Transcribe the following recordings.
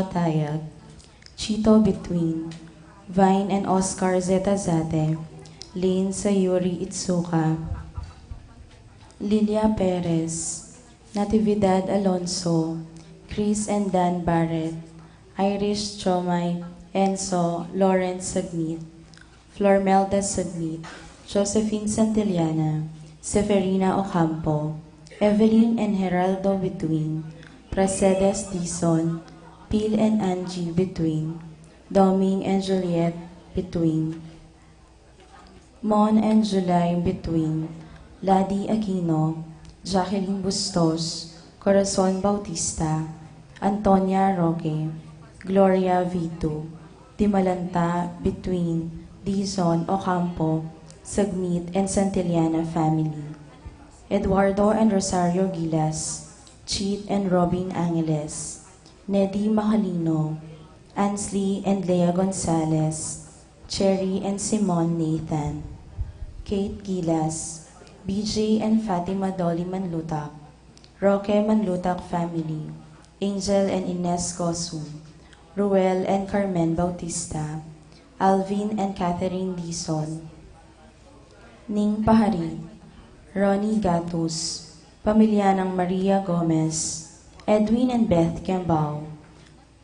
Tayag, Chito Between, Vine and Oscar Zetazate, Lane Sayuri Itsuka, Lilia Perez, Natividad Alonso, Chris and Dan Barrett, Irish Chomay, Enzo Lawrence Sagnit, Flormelda Sagnit, Josephine Santillana, Severina Ocampo, Evelyn and Geraldo Between, Pracedes Dizon, Pil and Angie Between, Doming and Juliet Between, Mon and July Between, Ladi Aquino, Jacqueline Bustos, Corazon Bautista, Antonia Roque, Gloria Vito, Timalanta Between, Dizon Ocampo, Sagnit and Santillana family, Eduardo and Rosario Gilas, Cheat and Robin Angeles, Neddy Macalino, Ansley and Lea Gonzalez, Cherry and Simon Nathan, Kate Gilas, BJ and Fatima Dolly Manlutak, Roque Manlutak family, Angel and Ines Cosum, Ruel and Carmen Bautista, Alvin and Catherine Dizon, Ning Pahari, Ronnie Gatus, pamilya ng Maria Gomez, Edwin and Beth Cambao,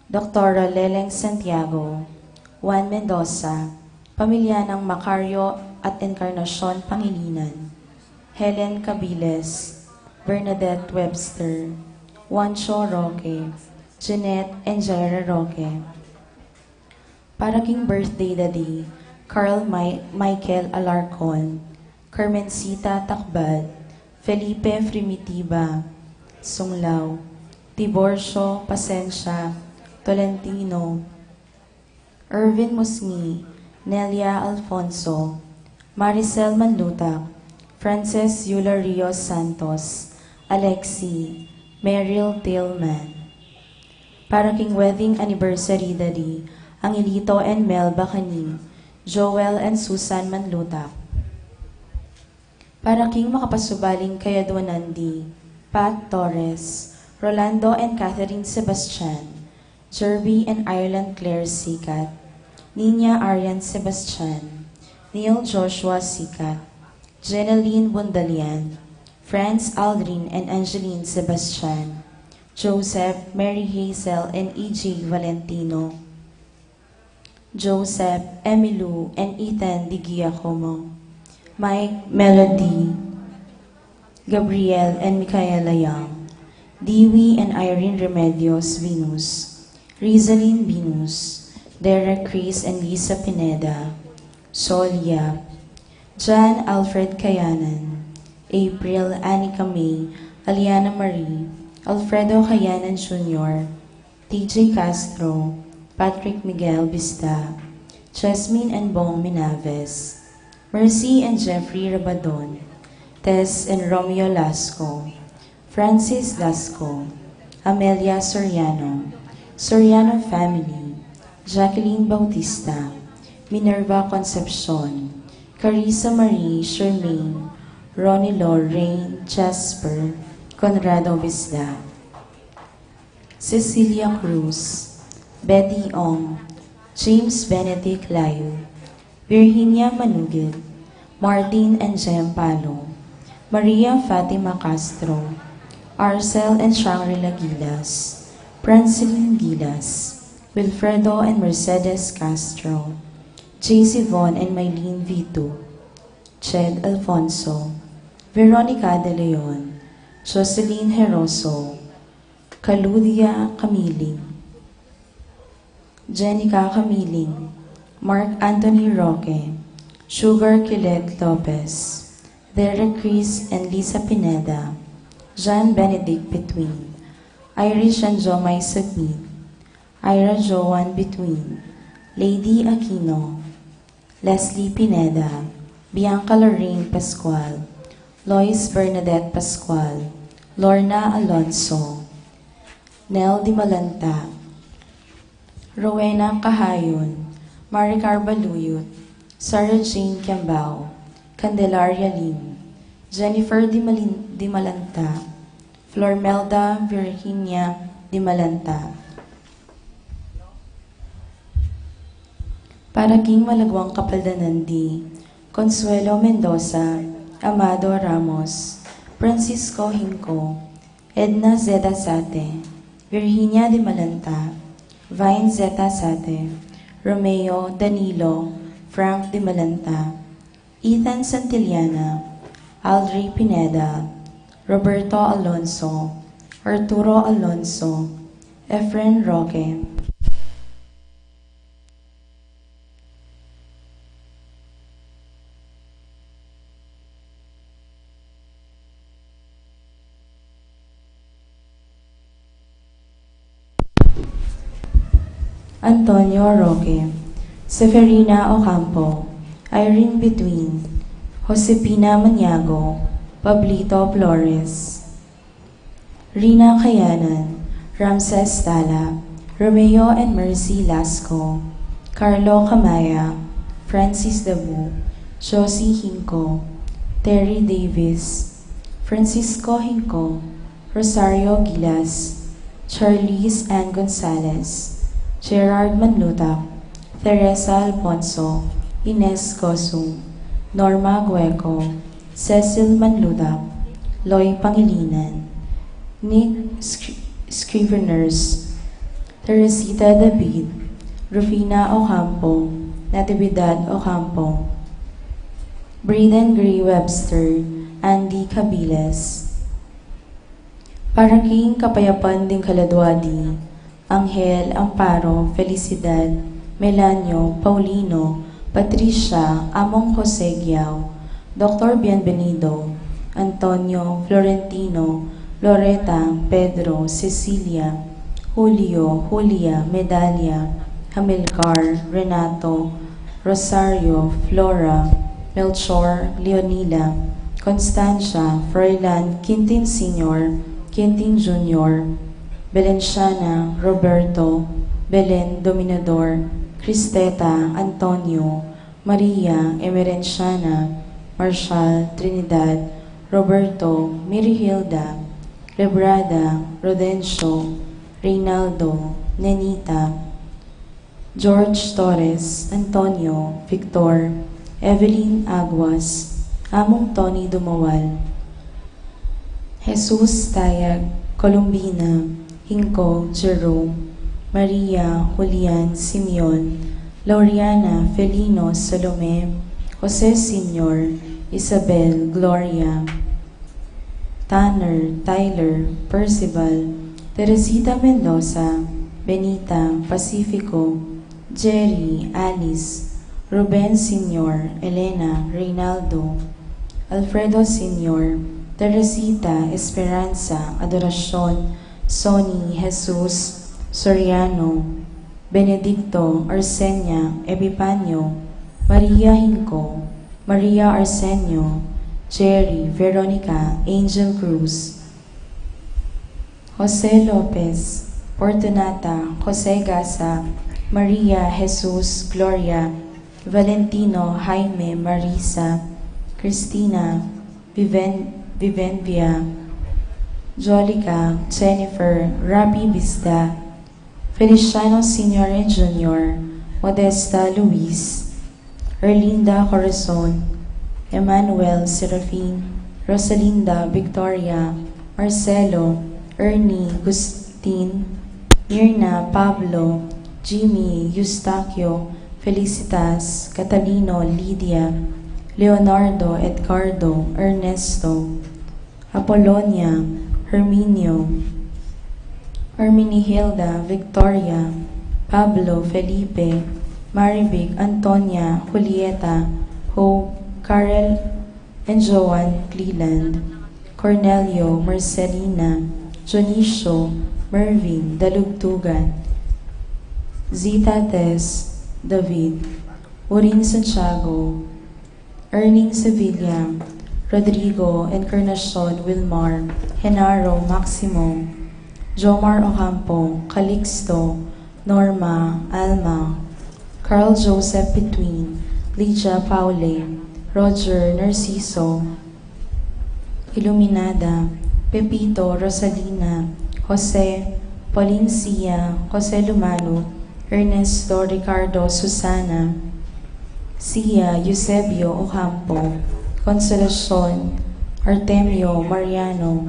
Dr. Leleng Santiago, Juan Mendoza, pamilya ng Macario at Encarnacion Pangilinan, Helen Cabiles, Bernadette Webster, Juancho Roque, Jeanette and Jaira Roque. Para king birthday daddy, Carl Michael Alarcon, Carmencita Takbad, Felipe Primitiba, Sunglao, Tiborcio Pasensya, Tolentino, Irvin Musni, Nelia Alfonso, Maricel Manlutak, Frances Yula Rios Santos, Alexi, Meryl Tillman. Para king wedding anniversary daddy, Angelito and Mel Bacaning, Joel and Susan Manlutak. Para king makapasubaling kay Adwanandi, Pat Torres, Rolando and Catherine Sebastian, Jerby and Ireland Claire Sikat, Nina Arian Sebastian, Neil Joshua Sikat, Jeneline Bundalian, Franz Aldrin and Angeline Sebastian, Joseph, Mary Hazel and E.J. Valentino, Joseph, Emilu and Ethan Di Giacomo, Mike, Melody, Gabriel and Micaela Young, Dewey and Irene Remedios Venus, Rizalyn Venus, Derek Chris and Lisa Pineda, Solia, John Alfred Kayanan, April Anika May, Aliana Marie, Alfredo Kayanan Jr., TJ Castro, Patrick Miguel Bista, Jasmine and Bong Minaves, Mercy and Jeffrey Rabadon, Tess and Romeo Lasco, Francis Lasco, Amelia Soriano, Soriano family, Jacqueline Bautista, Minerva Concepcion, Carissa Marie Shermaine, Ronnie Lorraine Jasper, Conrado Bisda, Cecilia Cruz, Betty Ong, James Benedict Layo, Virginia Manugid, Martin and Jem Palo, Maria Fatima Castro, Arcel and Shangri-La Gilas, Pranceline Gilas, Wilfredo and Mercedes Castro, JC Von and Mylene Vito, Ched Alfonso, Veronica De Leon, Jocelyn Heroso, Caludia Camiling, Jenica Camiling, Mark Anthony Roque, Sugar Kilet Lopez, Derek Chris and Lisa Pineda, Jean Benedict Between, Irish and Jomay Sagnit, Ira Joan Between, Lady Aquino, Leslie Pineda, Bianca Lorraine Pascual, Lois Bernadette Pascual, Lorna Alonso, Nel Di Malanta, Rowena Kahayon, Maricar Baluyot, Sarah Jane Cambao, Candelaria Lim, Jennifer Di Malanta, Flormelda Virginia Di Malanta, Para King Malagwang Kapaldanandi, Consuelo Mendoza, Amado Ramos, Francisco Hinco, Edna Zeta Sate, Virginia de Malanta, Vine Zeta Sate, Romeo Danilo, Frank de Malanta, Ethan Santillana, Aldri Pineda, Roberto Alonso, Arturo Alonso, Efren Roque, Antonio Roque, Seferina Ocampo, Irene Between, Josepina Maniago, Pablito Flores, Rina Kayanan, Ramses Tala, Romeo and Mercy Lasco, Carlo Camaya, Francis Dabu, Josie Hinco, Terry Davis, Francisco Hinco, Rosario Gilas, Charlize Ann Gonzalez, Gerard Manlutak, Teresa Alfonso, Ines Gosum, Norma Gueco, Cecil Manlutak, Loy Pangilinan, Nick Scriveners, Teresita David, Rufina Ocampo, Natividad Ocampo, Braden Gray Webster, Andy Cabiles. Para King Kapayapan din Kaladwadi, Angel Amparo Felicidad, Melanio Paulino, Patricia Among Jose Giao, Dr. Bienvenido, Antonio Florentino, Loreta Pedro Cecilia, Julio Julia Medalia, Hamilcar Renato, Rosario Flora, Melchor Leonila, Constancia Froilan Quintin Sr., Quintin Jr., Belenciana Roberto, Belen Dominador, Cristeta Antonio, Maria Emerenciana, Marshall Trinidad, Roberto Mirihilda, Lebrada Rodencio, Reynaldo, Nenita, George Torres, Antonio, Victor, Evelyn Aguas, Among Tony Dumawal, Jesus Tayag, Columbina, Hinco, Jerome, Maria, Julian, Simeon, Lauriana, Felino, Salome, Jose Sr., Isabel, Gloria, Tanner, Tyler, Percival, Teresita Mendoza, Benita, Pacifico, Jerry, Alice, Ruben Sr., Elena, Reynaldo, Alfredo Sr., Teresita, Esperanza, Adoracion, Sonny, Jesus, Soriano, Benedicto, Arsenia, Epipanio, Maria Hinco, Maria Arsenio, Jerry, Veronica, Angel Cruz, Jose Lopez, Fortunata, Jose Gasa, Maria, Jesus, Gloria, Valentino, Jaime, Marisa, Cristina, Vivenvia, Jolica, Jennifer, Rabi Bisda, Feliciano Sr. and Jr., Modesta Luis, Erlinda Corazon, Emmanuel Serafin, Rosalinda Victoria, Marcelo, Ernie Gustin, Mirna Pablo, Jimmy Eustaquio, Felicitas, Catalino Lydia, Leonardo Edgardo, Ernesto, Apolonia, Herminio, Herminihilda, Victoria, Pablo, Felipe, Marivic, Antonia, Julieta, Hope, Karel, and Joan Cleland, Cornelio, Marcelina, Jonicio, Mervin, Dalugtugan, Zita Tess, David, Urin Santiago, Erning Sevilla, Rodrigo, Encarnacion, Wilmar, Genaro, Maximo, Jomar Ocampo, Calixto, Norma, Alma, Carl Joseph Between, Lydia Paule, Roger Narciso, Iluminada, Pepito, Rosalina, Jose, Pauline Sia, Jose Lumano, Ernesto Ricardo Susana, Sia Eusebio Ocampo, Consolacion Artemio Mariano,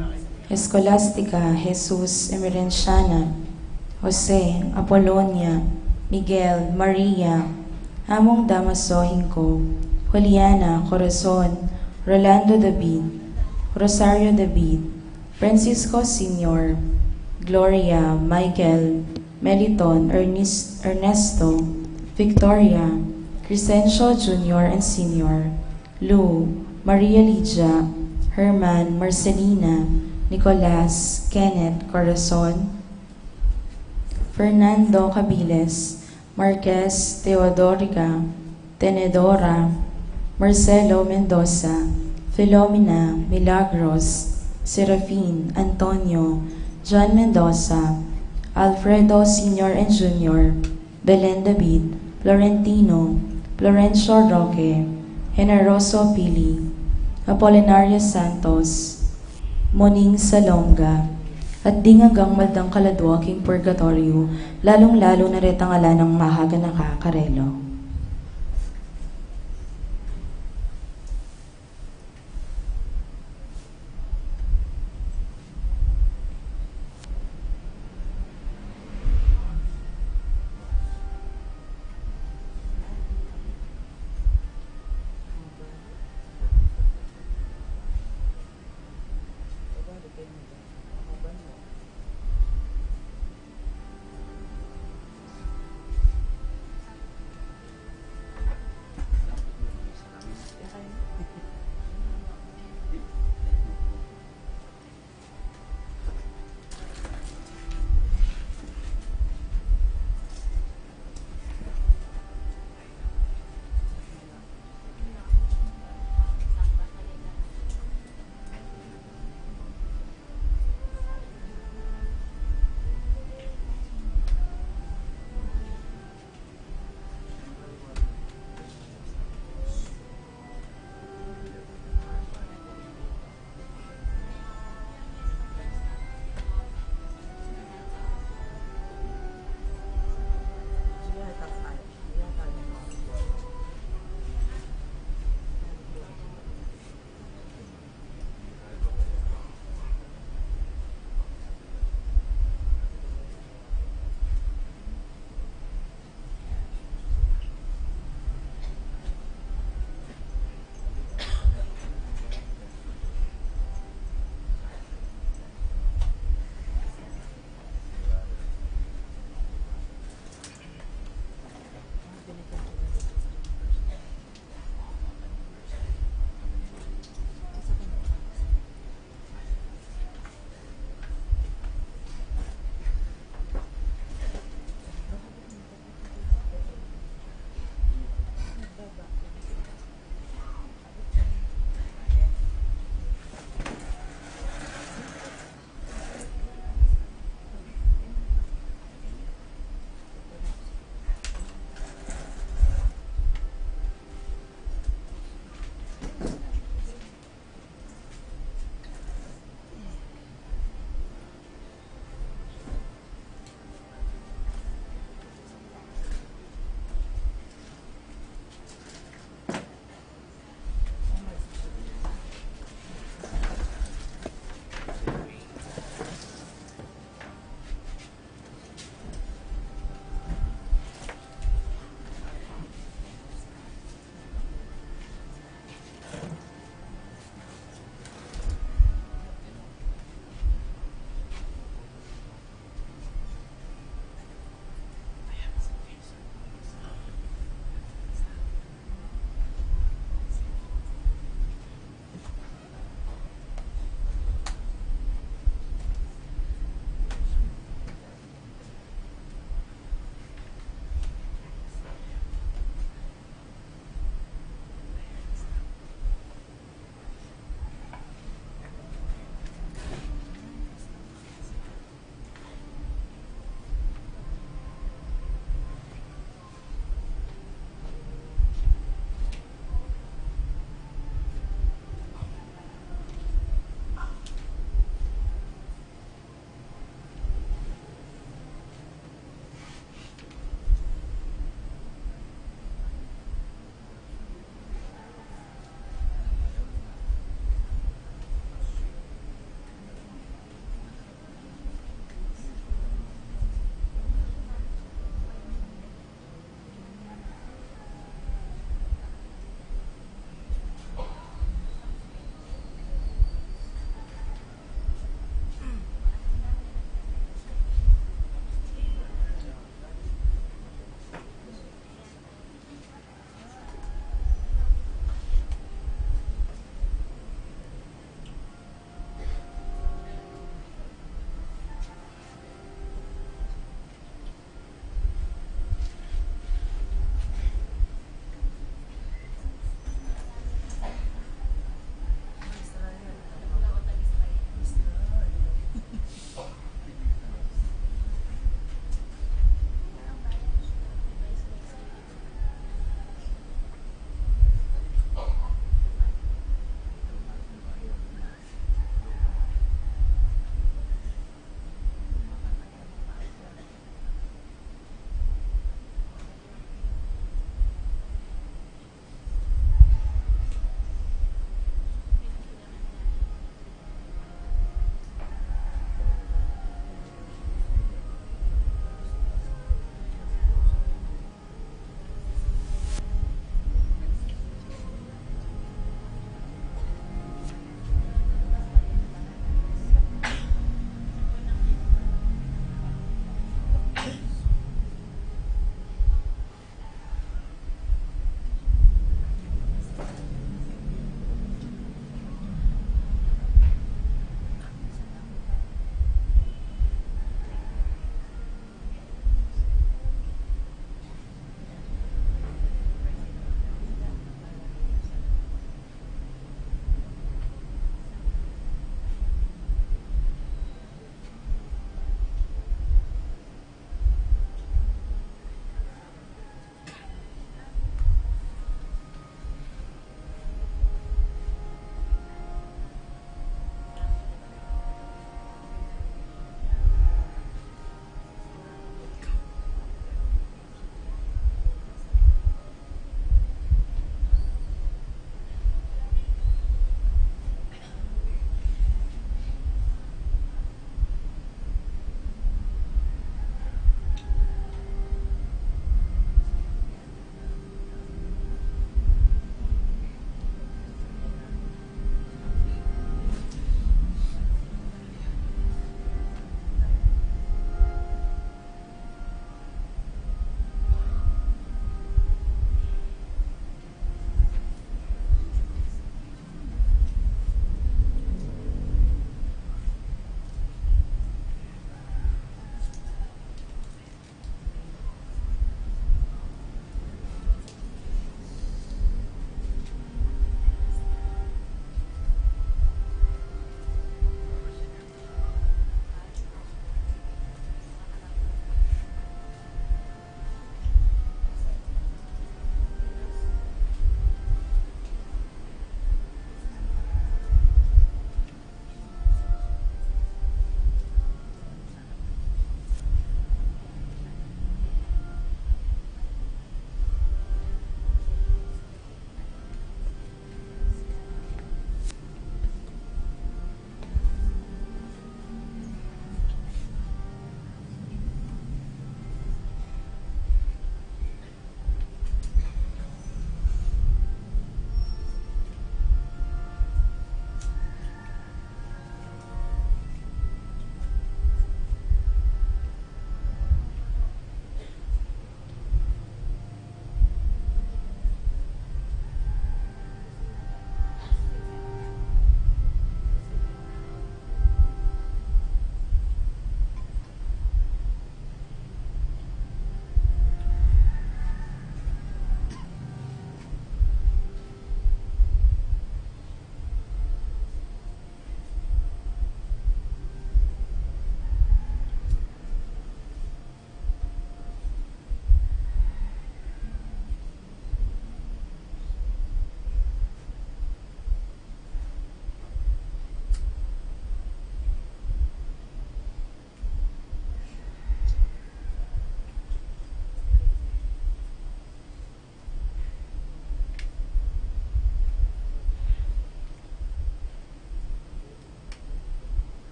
Escolastica Jesus Emerenciana, Jose Apolonia, Miguel Maria, Among Damaso Hinco, Juliana Corazon, Rolando David, Rosario David, Francisco Sr., Gloria Michael, Meliton Ernesto, Victoria, Crescencio Jr. and Sr., Lou, Maria Lydia, Herman Marcelina, Nicolas Kenneth Corazon, Fernando Cabiles, Marquez Teodorica, Tenedora, Marcelo Mendoza, Filomena Milagros, Serafin Antonio, John Mendoza, Alfredo Sr. and Jr., Belen David, Florentino, Florencio Roque, Generoso Pili, Apolinario Santos, Moning Salonga, at ding hanggang maldang kaladwaking purgatorio, lalong-lalo na retangala ng mahaga na kakarelo.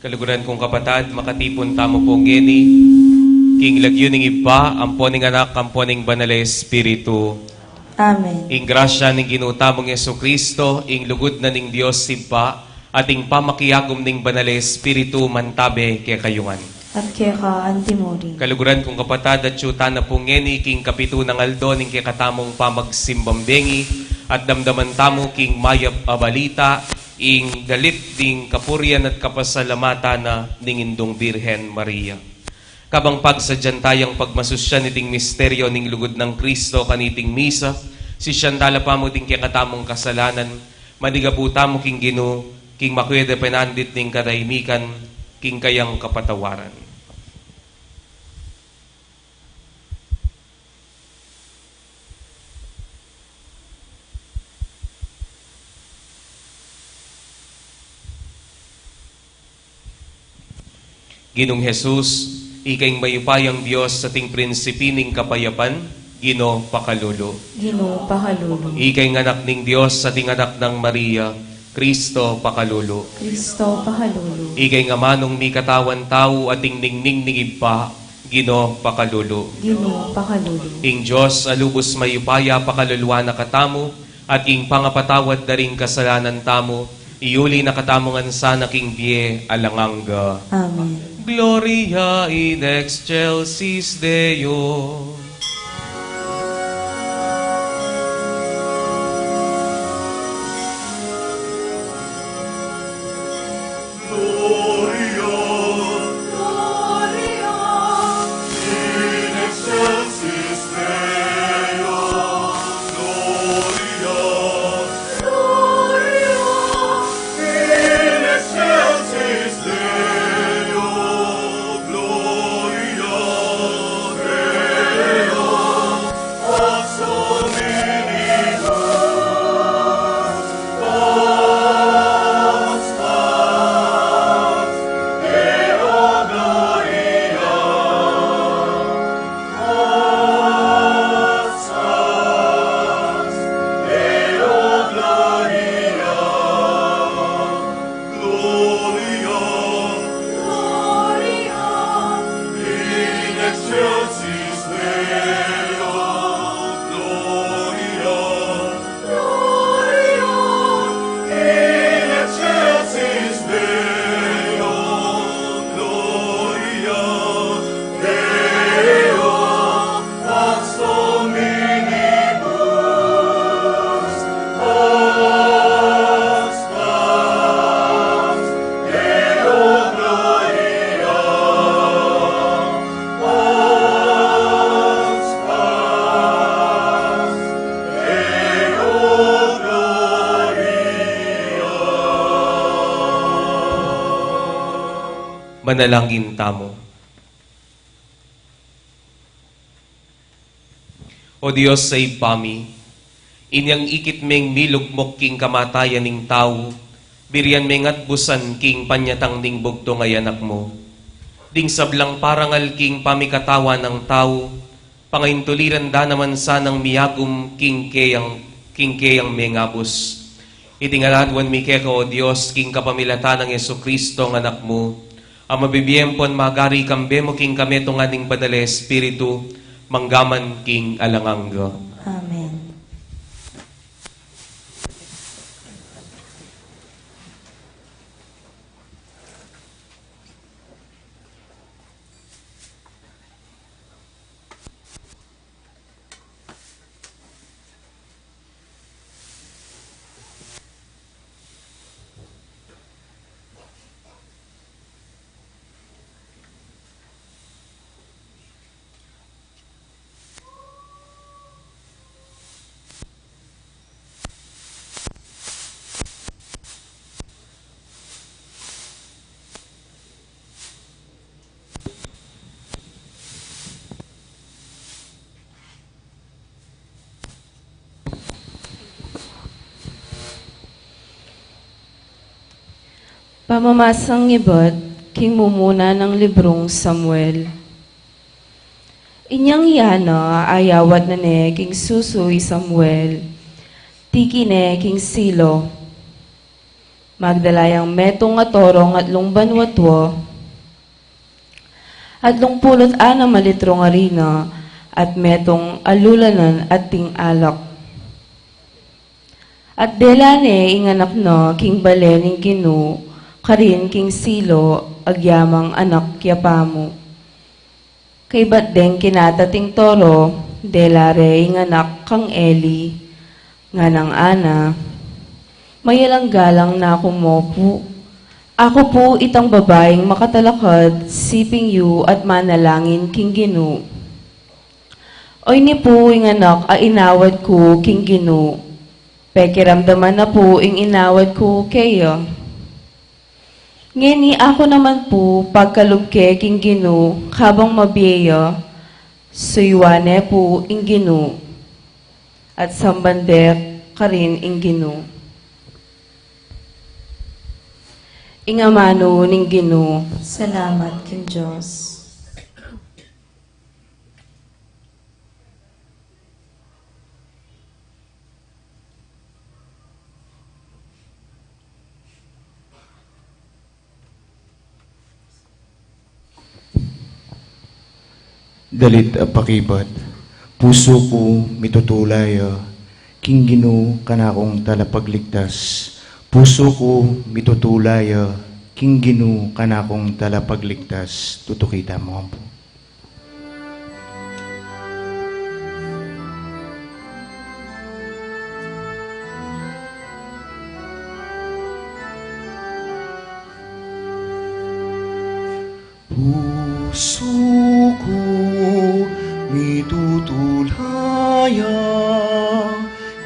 Kaluguran kong kapatad, makatipon tamo po ngeni, king lagyo ning iba, amponing anak, amponing banal Espiritu. Amen. Ing grasya ning ginutamong Yesu Kristo, ing lugod na ning Dios simpa, ating pamakiyagom ning banal Espiritu mantabe kay kayungan. At kaya ka, Antimori. Kaluguran kong kapatad at syuta na po ngeni, king kapitu ng aldo, ning kay katamong pamagsimbambengi, at damdaman tamo king mayap abalita, ing galit ding kapurian at kapasalamatan na ning indong Birhen Maria. Kabang pagsadyan tayang pagmasusyan iting misteryo ning lugod ng Kristo kaniting misa, si siyandala pa mo ding katamong kasalanan, manigabuta mo king Gino, king makwede penandit ning katahimikan, king kayang kapatawaran. Ginong Jesus, ikay mayupayang Diyos sa ting prinsipining kapayapan, Gino Pakalulo. Gino Pakalulo. Ikay nganak ning Diyos sa ting anak ng Maria, Kristo Pakalulo. Kristo Pakalulo. Ikay nga manong mi katawan tao ating ningning ning iba, Gino Pakalulo. Gino Pakalulo. Ing Diyos alubos mayupaya pakaluluwa na katamo, at ing pangapatawad na ring kasalanan tamo, iuli na katamongan sana king biye alanganga. Amen. Gloria in excelsis Deo. Manalangin tamo. O Diyos sa ipami, inyang ikit meng milugmok king kamatayan ning tao, birian meng at busan king panyatang ning bugto ngay anak mo. Ding sablang parangal king pamikatawa ng tao, pangaintuliran da naman sanang miyagum king keyang mengabos. Itingaladwan mi keka o Diyos, king kapamilatan ng Yesu Kristo ng anak mo, ang mabibiyempon magari kambe mo king kami tong aning badala Espiritu, manggaman king alangangga. Amen. Pamamasang ngibot, king mumuna ng librong Samuel. Inyang iyana ayawat na ne king susuy Samuel, tiki ne king Silo. Magdalayang metong atorong at lungban watwo, at lungpulot ana malitrong arina, at metong alulanan at ting alak. At delane inganak no king balening ginu, karin king Silo, agyamang anak yapamo. Kay batdeng kinatating toro, delare inganak kang Eli, nga nang ana, mayalang galang na kumopo. Ako po itang babaeng makatalakad, siping yu at manalangin king Ginu. Oy ni po inganak a inawad ko king Ginu, pekiramdaman na po ing inawad ko kayo. Ngeni ako naman po pagkalugke king Ginu, habang mabiya, suywane po ing Ginu, at sambandek karin ing Ginu. Ingamano ning Ginu. Salamat king Diyos. Dalit a pakibat, puso ko mitutulay, king Ginu kanakong talapagligtas. Puso ko mitutulay, king Ginu kanakong talapagligtas. Tutukita mo po. Puso ko mitutulaya,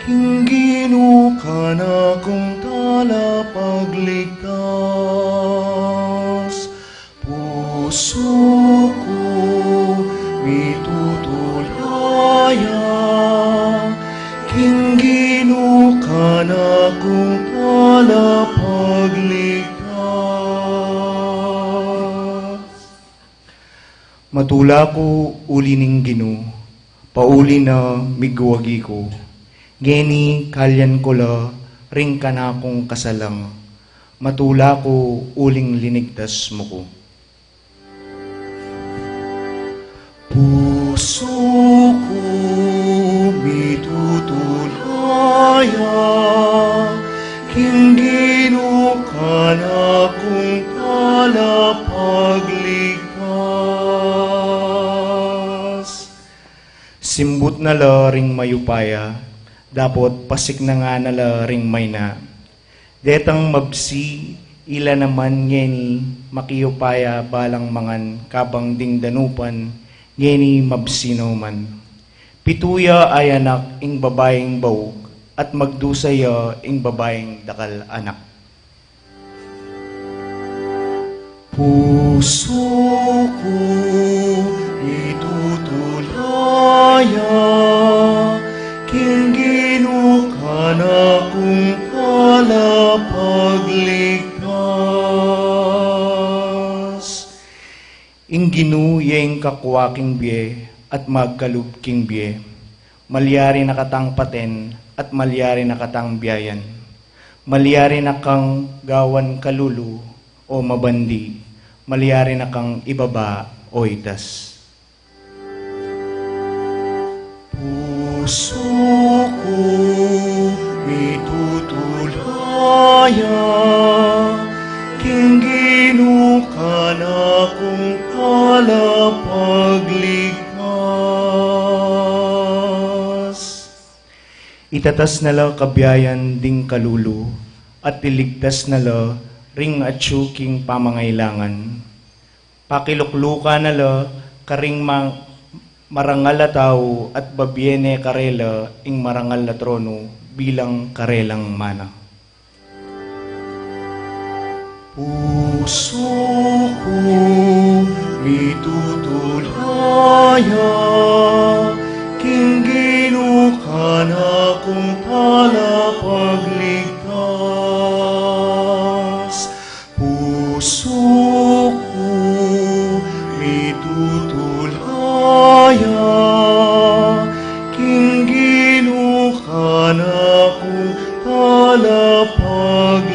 king Ginu kanakong talapagligtas. Puso ko mitutulaya, king Ginu kanakong talapagligtas. Matula ko uli ning Ginu, pauli na migwagi ko. Geni kalyan ko la, ring ka na akong kasalang. Matula ko uling linigtas mo ko. Puso ko mitutulaya, king Ginu ka na akong talapagligtas. Simbut na la ring mayupaya, dapot pasik na nga na la ring may na. Detang mabsi, ila naman ngeni, makiyupaya balang mangan, kabang ding danupan, ngeni mabsi man. Pituya ay anak ing babaeng bawog, at magdusaya ing babaeng dakal anak. Puso ko itutulaya, king Ginu ka na kung talapagligtas. Ing Ginu yeng kakwaking biye at magkalub king biye, malyari nakatang paten at malyari nakatang biyayan. Maliyari na kang gawan kalulu o mabandi, maliyari na kang ibaba o itas. Puso ko mitutulaya, kinggino ka na kung palapagligtas. Itatas na la kabiyayan ding kalulu, at iligtas na la ring atsuking pamangailangan. Pakilukluka na la karing marangal na tao at babiene karela ing marangal na trono bilang karelang mana. Puso ko mitutulaya, kinggino ka na kung palapagligtas. Puso ko mitutulaya, kinggino ka na kung palapagligtas.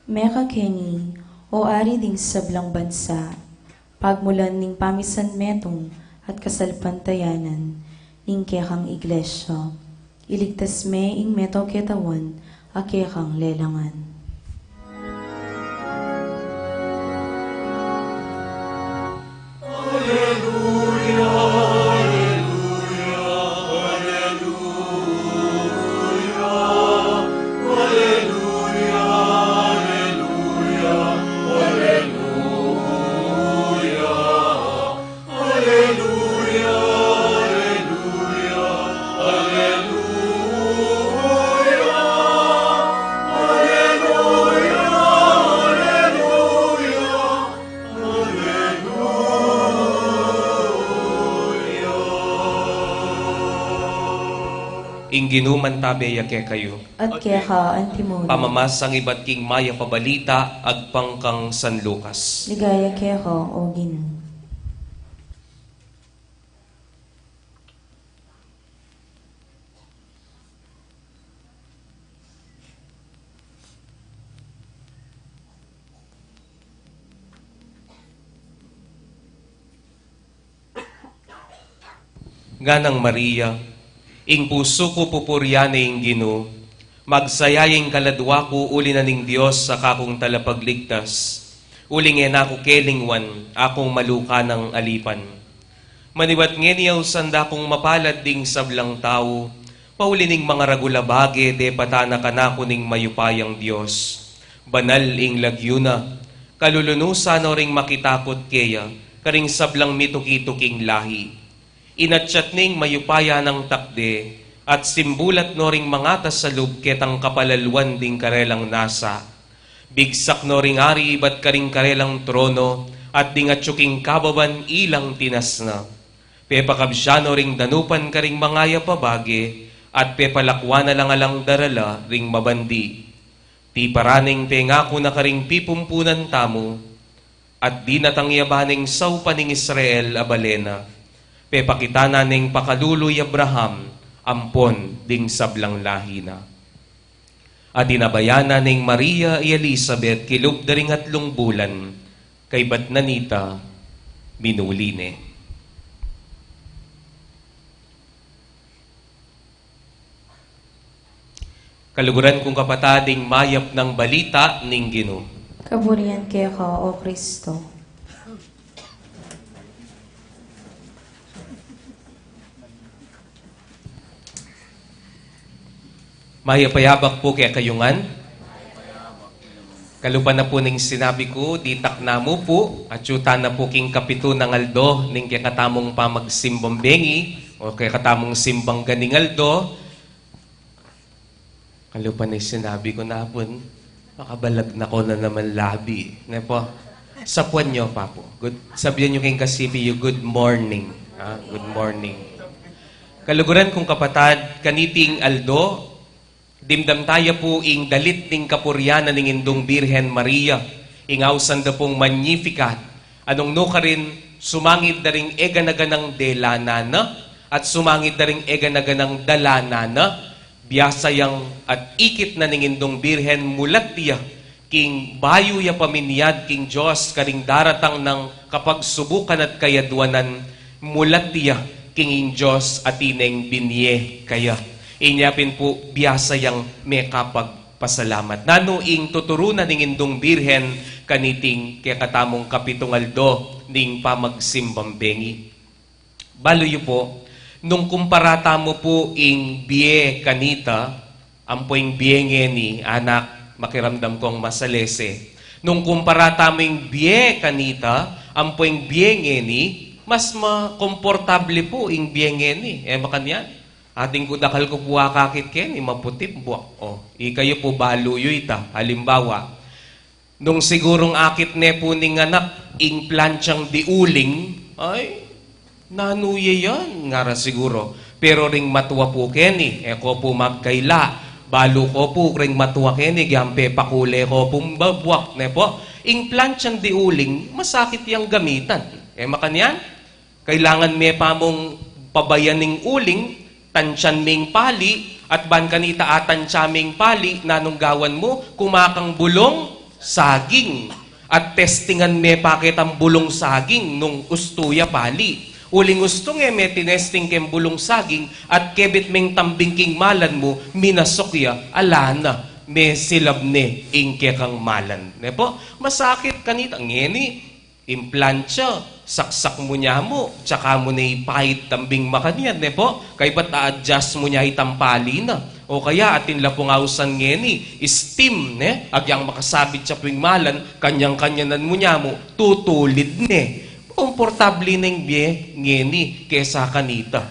Meka keni, o ari ding sablang bansa, pagmulan ning pamisan metong at kasalpantayanan, ning kekang iglesia, iligtas me ing meto ketawan, a kekang lelangan. Ingginuman tabi yake kayo. At keka antimony, Pamamasang iba't king maya pabalita, agpangkang San Lucas. ligaya keka o Ginoo. Ganang Maria, ing puso ko pupuryane ing Ginoo, magsayaying kaladwa ko uli na ning Dios sa kakong talapagligtas, uling ako kelingwan, akong maluka ng alipan. Maniwat ngeniyaw sanda kong mapalad ding sablang tao, pauli ning mga ragulabage de patana kanako ning mayupayang Dios. Banal ing lagyuna, kalulunusa no ring makitakot keya, karing sablang mitukituking lahi. Inatsat ning mayupaya ng takde, at simbulat no ring mangatas sa lub ketang kapalalwan ding karelang nasa. Bigsak no ring ari iba't karing karelang trono, at dingatsuking kababan ilang tinas na. Pepakabsya no ring danupan karing mangaya pabage, at pepalakwa na lang alang darala ring mabandi. Ti paraning pengako na karing pipumpunan tamo, at di natangyabaning saupaning Israel abalena. Pepakita na ning pakaluloy Abraham, ampon ding sablang lahi na. At inabayana ning Maria y Elizabeth kilub daring 3 bulan, kay bat nanita, minuline. Kaluguran kong kapatading mayap ng balita ning Ginoo. Kaburihan kaya ka, O Kristo. Mayapayabak po kaya kayungan. Kalupan na po ning sinabi ko, ditak na mo po, at yuta na po king kapito ng aldo, ning kaya katamong pamagsimbang bengi, o kaya katamong simbang ganing aldo. Kalupan na sinabi ko na po, makabalag na ko na naman labi. Ne po? Sapuan nyo pa po. Sabihan nyo kayong kasipi, you good morning. Good morning. Kaluguran kong kapatad, kaniting aldo, dimdam tayo po ing dalit ning kapuryanan ning Indong Birhen Maria, ingawsan da pong Magnificat, anong no ka rin sumangit da ring eganaganang delanana, at sumangit da ring eganaganang dalanana, biyasayang at ikit na ning Indong Birhen mulat tiya, king bayo ya paminyad king Diyos, karing daratang ng kapagsubukan at kayadwanan, mulat tiya, king Diyos at ineng binye kaya. Inyapin po biyasayang may kapagpasalamat. Nano ing tuturunan ning Indong Birhen kaniting kaya katamong kapitong aldo ning pamagsimbang bengi. Baloy po, nung kumparata mo po ing biye kanita, ampo ing biye ngeni, anak, makiramdam kong masalese. Nung kumparata mo ing biye kanita, ampo ing biye ngeni, mas makomportable po ing biye ngeni. Makanyan. Ating kudakal ko po kakit ken, maputip buwak. Ikayo po baluyo ita. Halimbawa, nung sigurong akit ne po ning anak, ing planchang diuling, ay, nanuye yan, ngara siguro. Pero ring matuwa po ken, ko po magkaila, balo ko po ring matuwa ken, gyampe pakule ko pong babuwak, ne po. Ing planchang diuling, masakit yang gamitan. Makanyan, kailangan may pamong pabayaning uling, tansyan ming pali, at ban kanita atansya ming pali, nanong gawan mo, kumakang bulong saging. At testingan me pakit ang bulong saging nung ustuya pali. Uling ustong may tinesting kem bulong saging, at kebit ming tambing king malan mo, minasokya, alana, may silab ne, ingke kang malan. Ne po, masakit kanita, ngeni, implantya, saksak mo niya mo, tsaka mo na ipahit tambing makanyan, ne po? Kaya ba't a-adjust mo niya itampali na? O kaya atin lapungawsan ngeni, steam, ne? Agyang makasabit siya puwing malan, kanyang-kanyanan mo niya mo, tutulid, ne? Komportable ng biye, ngeni, kesa kanita.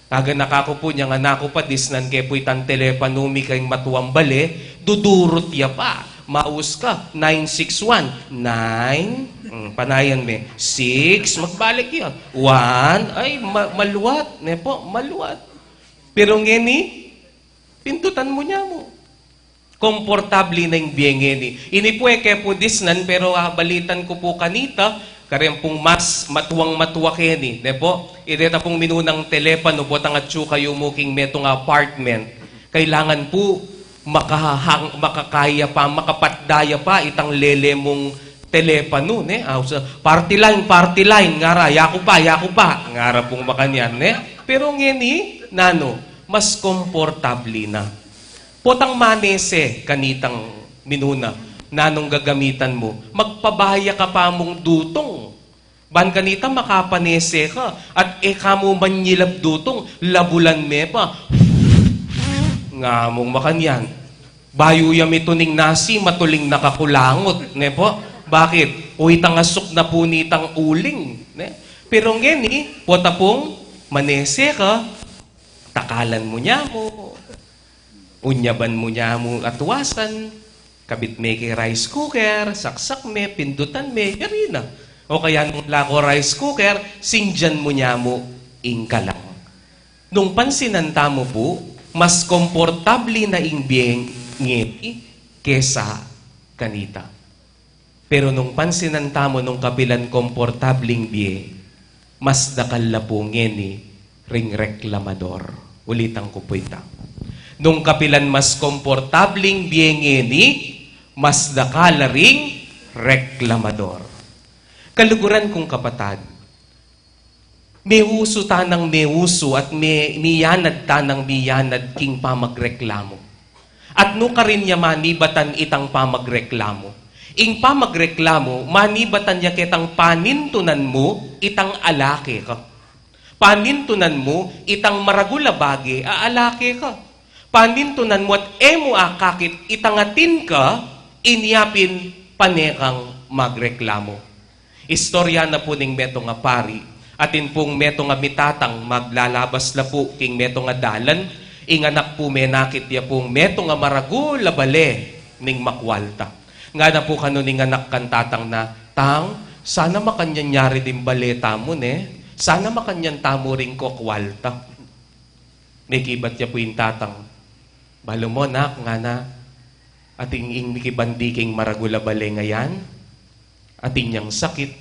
Taga nakako po niya nga nako pa, disnan kaya po itang telepanumi kayong matuwang bale, dudurot ya pa. Maus ka, 961, 9, panayan me, 6, magbalik yan, 1, ay, maluwat, ne po, maluwat. Pero ngeni, pindutan mo niya mo. Komportable na yung biyengeni. Ini po kaya po disnan, pero balitan ko po kanita, karem pong mas matuwang-matuwa keni, ne po, ireta pong minunang telepono, botang at kayo mo king metong apartment, kailangan po, makakaya pa, makapatdaya pa itang lele mong telepono, ne? Party line, ngara, yaku pa, ngara pong makanyan, ne? Pero ngeni, nano, mas komportable na. Potang manese, kanitang minuna, nanong gagamitan mo, magpabahaya ka pa mong dutong. Ban kanita makapanese ka, at kamo manyilab dutong, labulan me pa, nga mong makanyan. Bayo yam ito ning nasi, matuling nakakulangot. Ne po? Bakit? O itangasok na po nitang uling. Ne? Pero ngeni, pota pong manese ka, takalan mo niya mo, unyaban mo niya mo atwasan, kabit me kay rice cooker, saksak me, pindutan me, yarina. O kaya nung lako rice cooker, singjan mo niya mo, ingka lang. Nung pansinanta mo po, mas komportable na ingbiyeng ngeti kesa kanita. Pero nung pansinanta mo nung kapilan komportabling biye, mas dakal po ngeni ring reklamador. Ulitan ko po ita. Nung kapilan mas komportabling biye ngeni, mas dakal ring reklamador. Kaluguran kong kapatad, may uso tanang may uso at may miyanad tanang miyanad king pamagreklamo. At no ka rin yaman ibatan itang pamagreklamo. Ing pa magreklamo, manibatan niya kitang panintunan mo, itang alake ka. Panintunan mo, itang maragulabage, aalake ka. Panintunan mo at emo akakit, itangatin ka, inyapin panekang magreklamo. Istorya na po ning meto nga pari, atin pong meto nga mitatang maglalabas la po king meto nga dalan, inganak po menakit ya pong meto nga maragulabale ning makwalta. Nga na po kanuning anak kan tatang na, Tang, sana makanyanyari din baleta mo ne. Sana makanyan tamo rin ko kwalta. May kibat niya po yung tatang. Balo mo nak, nga na, ating mikibandiking maragulabale ngayan, ating niyang sakit,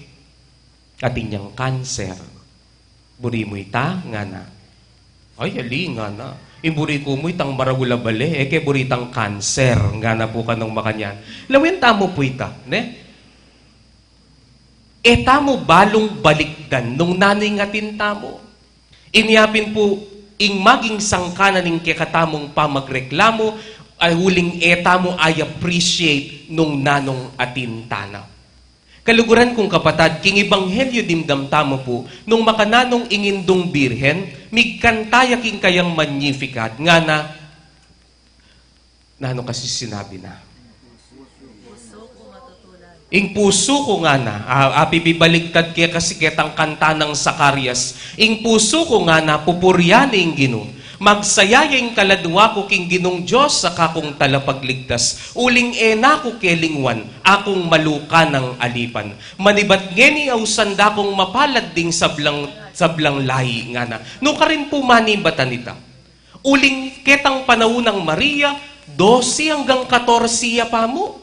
ating niyang kanser. Buri mo ita, nga na. Ay, ali, nga na. Iburi ko mo itang maragulabale, eke buritang kanser, nga na po kanong makanyan. Lawin tamo po ita, ne? E tamo balong balikdan nung naningatin tamo. Inyapin po, ing maging sangkanan ning kekatamong pamagreklamo, ay huling etamo ay appreciate nung nanong atin tana. Kaluguran kong kapatad, king ibanghelyo dimdam tamo po, nung makananong ingindong birhen, migkantaya king kayang magnificat, nga na, nano kasi sinabi na. Ing puso ko nga na, apibibaligtad kaya kasi ketang kanta ng Zacarias, ing puso ko nga na, pupuryani ing Ginoo, magsayayang kaladwa ko king Ginong Diyos sa kakong talapagligtas, uling ena ko kelingwan, akong maluka ng alipan. Manibat ngeni ausanda kong mapalad ding sablang lahi nga na. No ka rin po manibatan ita. Uling ketang panaunang Maria, 12 hanggang 14 pa mo.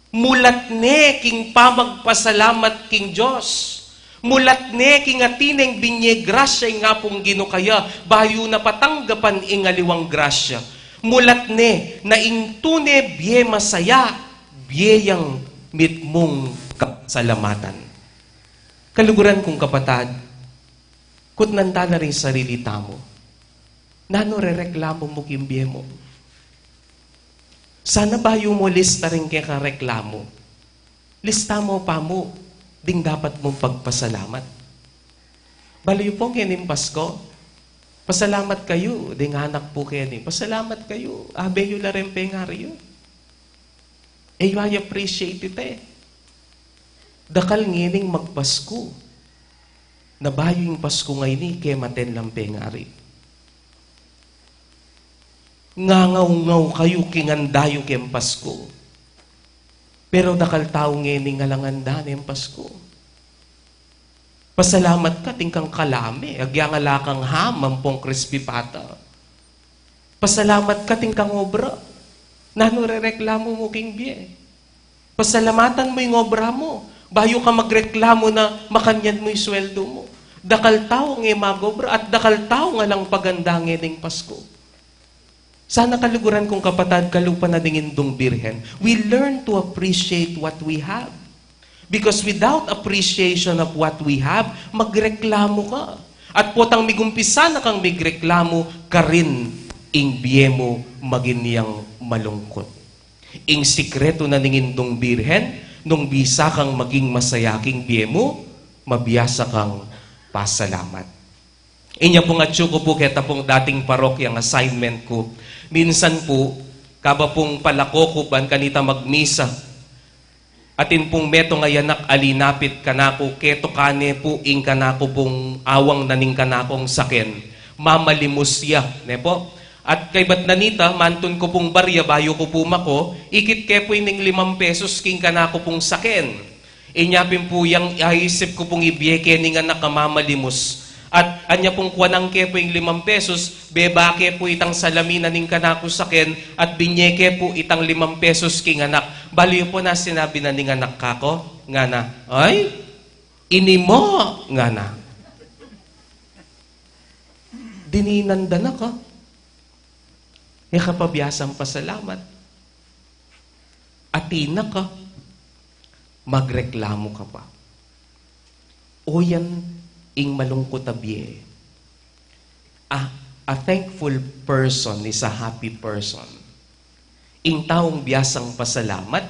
Mulat ne king pamagpasalamat king Diyos. Mulat ne king atineng binye grasya nga pong ginukaya, bayo na patanggapan ingaliwang grasya. Mulat ne na ing tune biye masaya, biyeyang mitmong kasalamatan. Kaluguran kong kapatad, kutnanda na rin sarili tamo. Nano re-reklamo mo kimbiye mo? Sana ba yung mo lista rin kaya kareklamo? Lista mo pa mo, ding dapat mong pagpasalamat. Baliw po kening Pasko, pasalamat kayo, ding anak po kening, pasalamat kayo, abeyo la rin pengaryo. Eh, I appreciate it eh. Dakal ngining magpasko, na bayo yung Pasko ngayon kaya maten lang pengari. Ngangaw-ngaw kayo kingandayo kem Pasko. Pero dakal tao ngeni nga langanda ng Pasko. Pasalamat ka tingkang kalame, agyangalakang hamam pong crispy pata. Pasalamat ka tingkang obra. Nano re-reklamo mo king biye. Pasalamatan mo yung obra mo. Bayo ka magreklamo na makanyan mo yung sweldo mo. Dakal tao ng magobra at dakal tao nga lang paganda ng Pasko. Sana kaluguran kong kapatad, kalupa na dingin dong birhen, we learn to appreciate what we have. Because without appreciation of what we have, magreklamo ka. At potang migumpisa na kang migreklamo, karin ing biye mo maginiyang malungkot. Ing sikreto na dingin dong birhen, nung bisa kang maging masayaking biye mo, mabiyasa kang pasalamat. Inya po nga ko po keta pong dating parokyang assignment ko. Minsan po, kaba pong palako ko ban kanita magmisa. Atin pong meto nga yanak alinapit kanako, keto kane po ing kanako pong awang naning kanakong saken. Mamalimusya, ne po? At kay bat nanita, mantun ko pong barya, bayo ko po mako, ikit ke po ining 5 pesos king kanako pong saken. Inyapin po yang aisip ko pong ibiyeke ni nga nakamamalimus. At anya pong kuwanang ke po yung 5 pesos, bebake po itang salaminan ning kanako saken, at binyeke po itang 5 pesos king anak. Baliw po na sinabi na ning anak kako, nga na, ay, inimo, nga na. Dininanda na ka. E kapabiyasang pasalamat. Atina ka. Magreklamo ka pa. O yan, ing malungkot abye. A thankful person is a happy person. Ing taong biyasang pasalamat,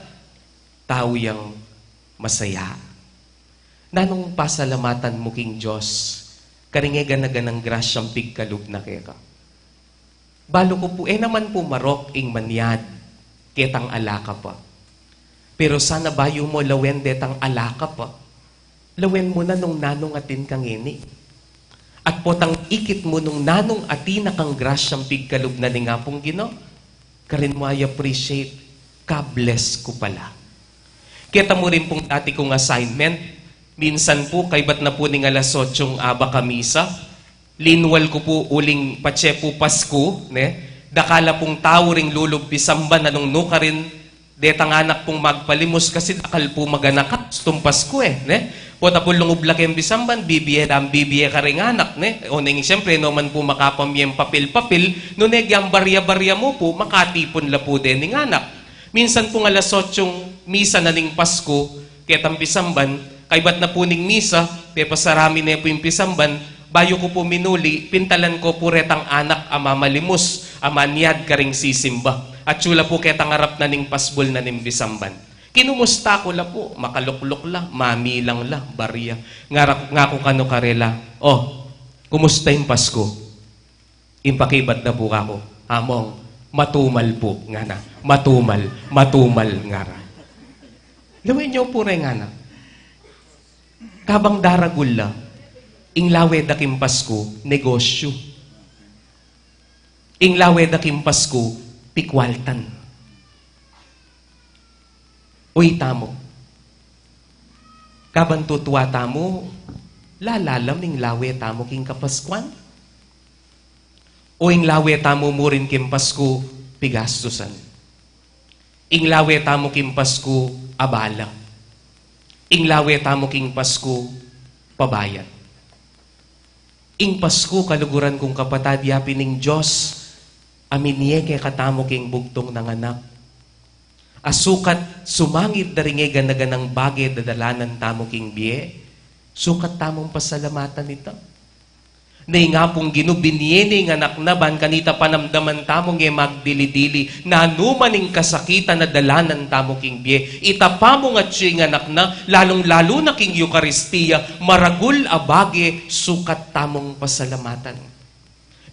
tao yang masaya. Nanong pasalamatan mo king Diyos, karingegan ng grasyang pigkalub na kaya ka. Balo ko po, naman po marok ing manyad, ketang alaka pa. Pero sana bayo mo lawen detang alaka pa. Lawen mo na nung nanong atin kang ini. At potang ikit mo nung nanong atina kang grasyang pigkalub na ni nga pong Ginoo. Karin mo ay appreciate, ka-bless ko pala. Kita mo rin pong dati kong assignment, minsan po, kay ba't na po ning alas 8 aba kamisa, linwal ko po uling patse po Pasko, ne? Dakala pong tao ring lulubpisamba na nung nuka rin, detang anak pong magpalimos kasi dakal po maganakat, tum Pasko ne? Pota po lungublak yung bisamban, bibiye ka ring anak, ne? O neng siyempre, no man po makapamiyang papel-papel, no negyang barya-barya mo po, makatipon la po din ng anak. Minsan po alas 8 misa na ning Pasko, ketang bisamban, kay ba't na po ning misa, pepasarami na po yung pisamban, bayo ko po minuli, pintalan ko po retang anak amamalimos, amanyad ka ring sisimba. At sula po ketang harap na ning pasbol na ning bisamban. Kinumusta ko la po, makaluklok la, mamilang la, barya. Nga ko kano karela, kumusta yung Pasko? Impakibat na po ako, among, matumal po, nga na, matumal, nga ra. Lawin niyo po rin nga na. Kabang daragul la, inglawe da kim Pasko, negosyo. Inglawe da kim Pasko, pikwaltan. Uy, tamo. Kabang tutuwa tamo, lalalam ning lawe tamo king kapaskuan. O ing lawe tamo mo rin kim Pasko, pigastusan. Ing lawe tamo kim Pasko, abala. Ing lawe tamo king Pasko, pabayat. Ing Pasko, kaluguran kong kapatad, yapi ning Diyos, aminye kay katamo king bugtong ng anak. Asukat sumangit daringegan na ganang bagay dadalanan tamo king biye, sukat tamong pasalamatan ito. Nay nga pong ginubinye nga naknaban kanita panamdaman tamong magdili-dili na anumaning kasakitan na dalanan tamo king biye. Itapamo nga siya nga nakna, lalong-lalo na king Eucharistia, maragul abage, sukat tamong pasalamatan.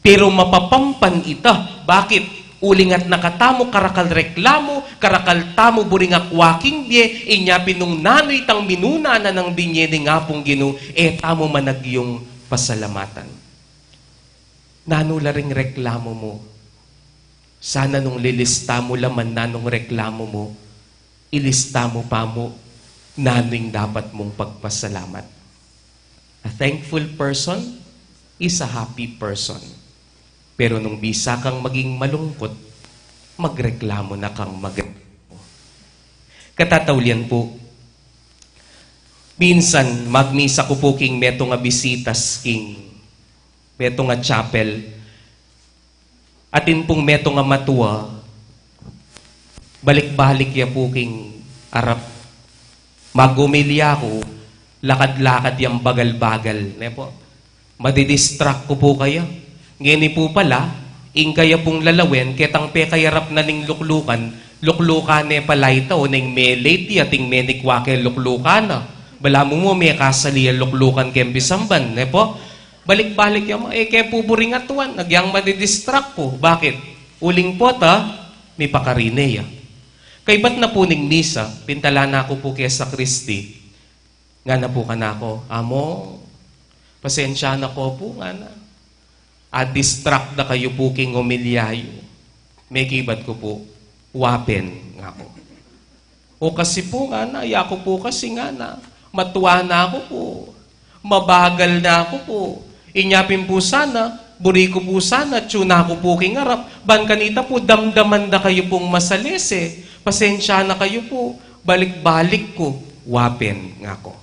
Pero mapapampan ita, bakit? Ulingat nakatamo karakal reklamo, karakal tamo buringak waking bie, inya pinung nanoy tang minuna na ng binye ni nga pong Ginoo, tamo managyong pasalamatan. Nanula ring reklamo mo. Sana nung lilista mo laman nanong reklamo mo, ilista mo pa mo naning dapat mong pagpasalamat. A thankful person is a happy person. Pero nung bisa kang maging malungkot, magreklamo na kang magreklamo. Katataulian po, minsan magmisa ko po king meto nga bisitas king meto nga chapel, atin pong meto nga matua, balik-balik ya po king arap. Magumilya ko, lakad-lakad yung bagal-bagal. Ne po? Madidistract ko po kayo. Ngini po pala, ing kaya pong lalawin, ketang pe kayarap na ning luklukan, luklukan ne pala ito, ning me late ating menikwake luklukan na. Bala mo may kasaliya luklukan kembisamban, ne po? Balik-balik yung kaya po buring atuan, nagyang madidistract ko. Bakit? Uling po may pakarine ya. Kay ba't na po ning misa, pintala na ako po kaya sa Kristi, nga na po ka na ako, amo, pasensya na ko po, nga na. Distract na kayo po king umilyayo. May kibat ko po, wapen nga ko. O kasi po nga na, ko po kasi nga na, matuwa na ako po, mabagal na ako po, inyapin po sana, buri ko po sana, tuna ko po king harap, ban kanita po, damdaman na kayo pong masalese, pasensya na kayo po, balik-balik ko, wapen nga ko.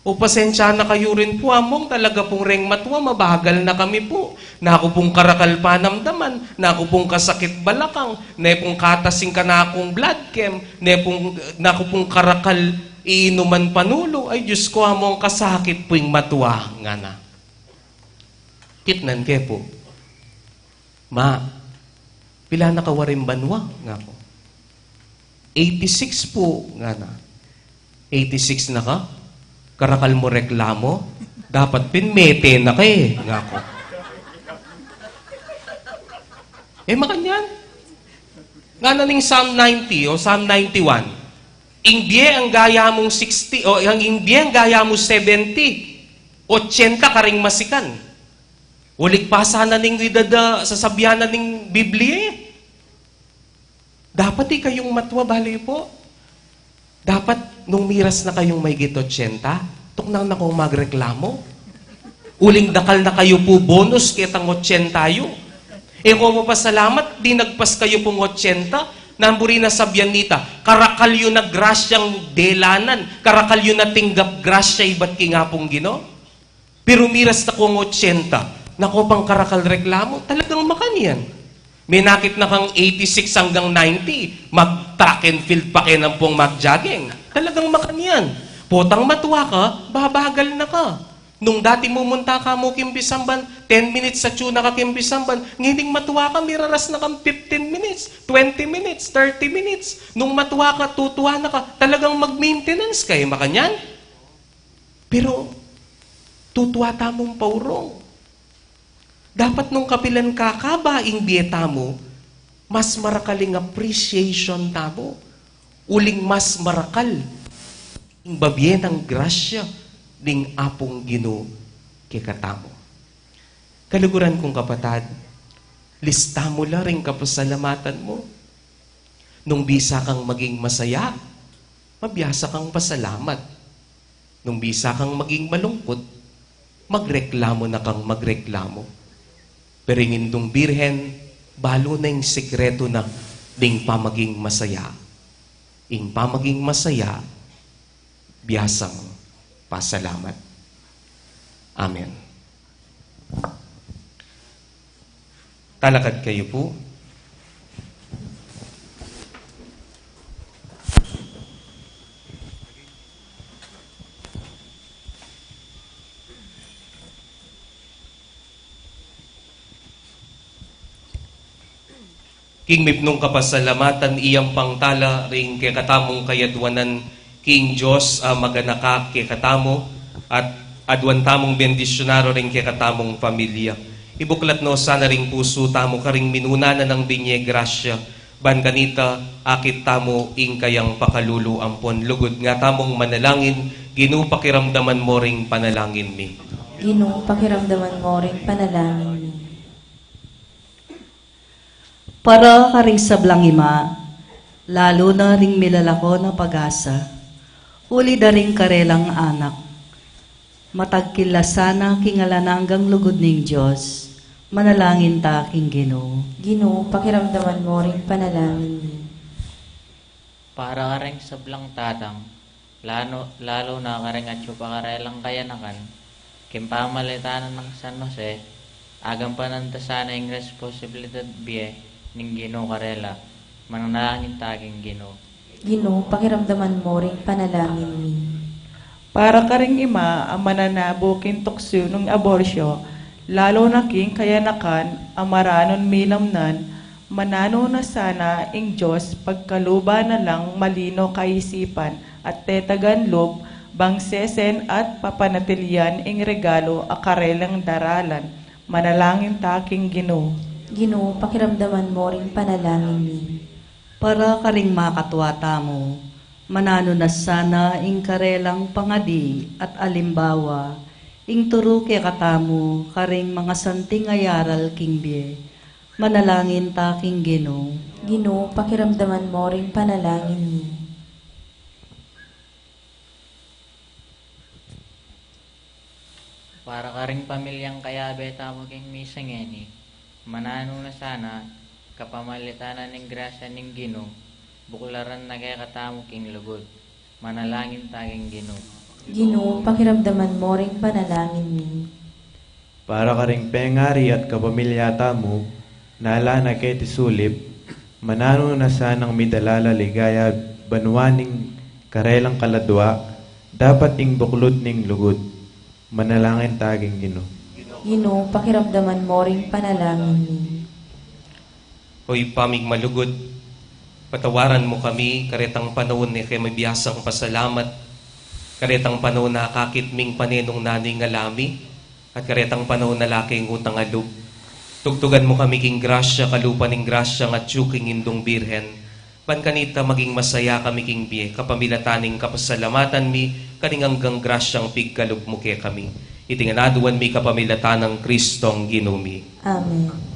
O pasensya na kayo rin po, among talaga pong reng matwa, mabagal na kami po. Na ako pong karakal panamdaman, na ako pong kasakit balakang, na pong katasing ka na akong blood chem, na ako pong karakal iinuman panulo, ay Diyos ko, among kasakit po yung matwa nga na. Kitnan ke po, ma, pila na kawarin banwa nga po. 86 po nga na. 86 na ka? Karakal mo reklamo? Dapat pinmete na ka eh. Nga ko. Makanyan. Nga na ning Psalm 90 o Psalm 91. Indie ang gaya mong 60 o ang indie ang gaya mo 70. 80 ka ring masikan. Ulik pa sana ning widada sasabihan na ning Biblia eh. Dapat kayong matwa bali po. Dapat nung miras na kayong may gito 80, tuknang na kong magreklamo. Uling dakal na kayo po bonus kitang 80 tayo. Kung mapasalamat, di nagpas kayo pong 80, namburi na sabyan nita, karakal yun na grasyang delanan, karakal yun na tinggap grasya, iba't nga pong Gino. Pero miras na kong 80, nako pang karakal reklamo, talagang makaniyan. May nakit na kang 86 hanggang 90, mag-track and field pa kayo ng pong mag-jogging. Talagang makaniyan. Potang matuwa ka, babagal na ka. Nung dati mumunta ka mo Kimbisamban, 10 minutes sa tuna ka Kimbisamban, ngining matuwa ka, miraras na kang 15 minutes, 20 minutes, 30 minutes. Nung matuwa ka, tutuwa na ka, talagang mag-maintenance kayo, makanyan. Pero, tutuwa tamong paurong. Dapat nung kapilan kakabaing dieta mo, mas marakaling appreciation tamo. Uling mas marakal. Ing babyen ang grasya ning apong Ginoo kikatamo. Kaluguran kong kapatad, lista mo la ring kapasalamatan mo. Nung bisa kang maging masaya, mabiyasa kang pasalamat. Nung bisa kang maging malungkot, magreklamo na kang magreklamo. Pero indong birhen, balo na yung sekreto na ding pamaging masaya. Ing pamaging masaya, biyasang pasalamat. Amen. Talakad kayo po. King mipnong kapasalamatan iyang pangtala ring kay katamong kayadwanan King Diyos maganaka kay katamo at adwan tamong bendisyonaro ring kay katamong pamilya. Ibuklat no sana ring puso tamo karing minunanan ng binye grasya ban kanita akit tamo ing kayang pakalulu ampon lugod nga tamong manalangin Ginoo pakiramdaman mo ring panalangin mi. Ginoo, pakiramdaman mo ring panalangin mi. Para karing sablang ima, lalo na ring milalako na pag-asa, uli da ring karelang anak. Matagkilasana kingalananggang lugod ning Diyos, manalangin ta king Ginoo. Ginoo, pakiramdaman mo ring panalangin mi. Para ka rin sablang tatang, lalo na ka rin at pakarelang kayanakan, kimpamalitanan ng San Jose, agam pananta sana yung responsibilidad biye, ning Ginoo karela, mananalangin taging Ginoo. Ginoo, pakiramdaman mo ring panalangin mi. Para ka ring ima ang mananabo kin tukso ng aborsyo, lalo na king kayanakan amaranon milamnan, manano na sana ing Diyos pagkaluba na lang malino kaisipan at tetagan lob, bangsesen at papanatilyan ing regalo akarelang daralan, manalangin taking Ginoo. Ginoo, pakiramdaman mo ring panalangin mi. Para karing makatwata mo, manano na sana ing karelang pangadi at alimbawa, ing turo ke katamo karing mga santing ayaral kingbe, manalangin taking Ginoo. Ginoo, pakiramdaman mo ring panalangin mi. Para ka rin pamilyang kayabe tamo king misangeni, manano na sana, kapamalitanan ng grasya ng Ginoo, buklaran na kaya katamo king lugod, manalangin taging Ginoo. Ginoo, pakiramdaman mo ring panalangin mi. Para ka ring pengari at kapamilyata mo, nala na kay tisulip, manano na sanang midalala ligaya banwaning karelang kaladwa, dapat ing buklod ning lugod, manalangin taging Ginoo. Ginoo, pakiramdaman mo ring panalangin mi. Hoy pamig malugod, patawaran mo kami karetang panahon ni kay mabiyasang pasalamat Karetang panahon na kakitming panenong nanay nga lami, at karetang panahon na laking utang alub. Tugtugan mo kami king grasya, kalupan ning grasya nga tsuking indong birhen. Pankanita maging masaya kami king biye, kapamilataning kapasalamatan mi, kaning hanggang grasyang pigkalub mo kaya kami. Itinganaduan mi kapamilatan ng Kristong ginumi. Amen.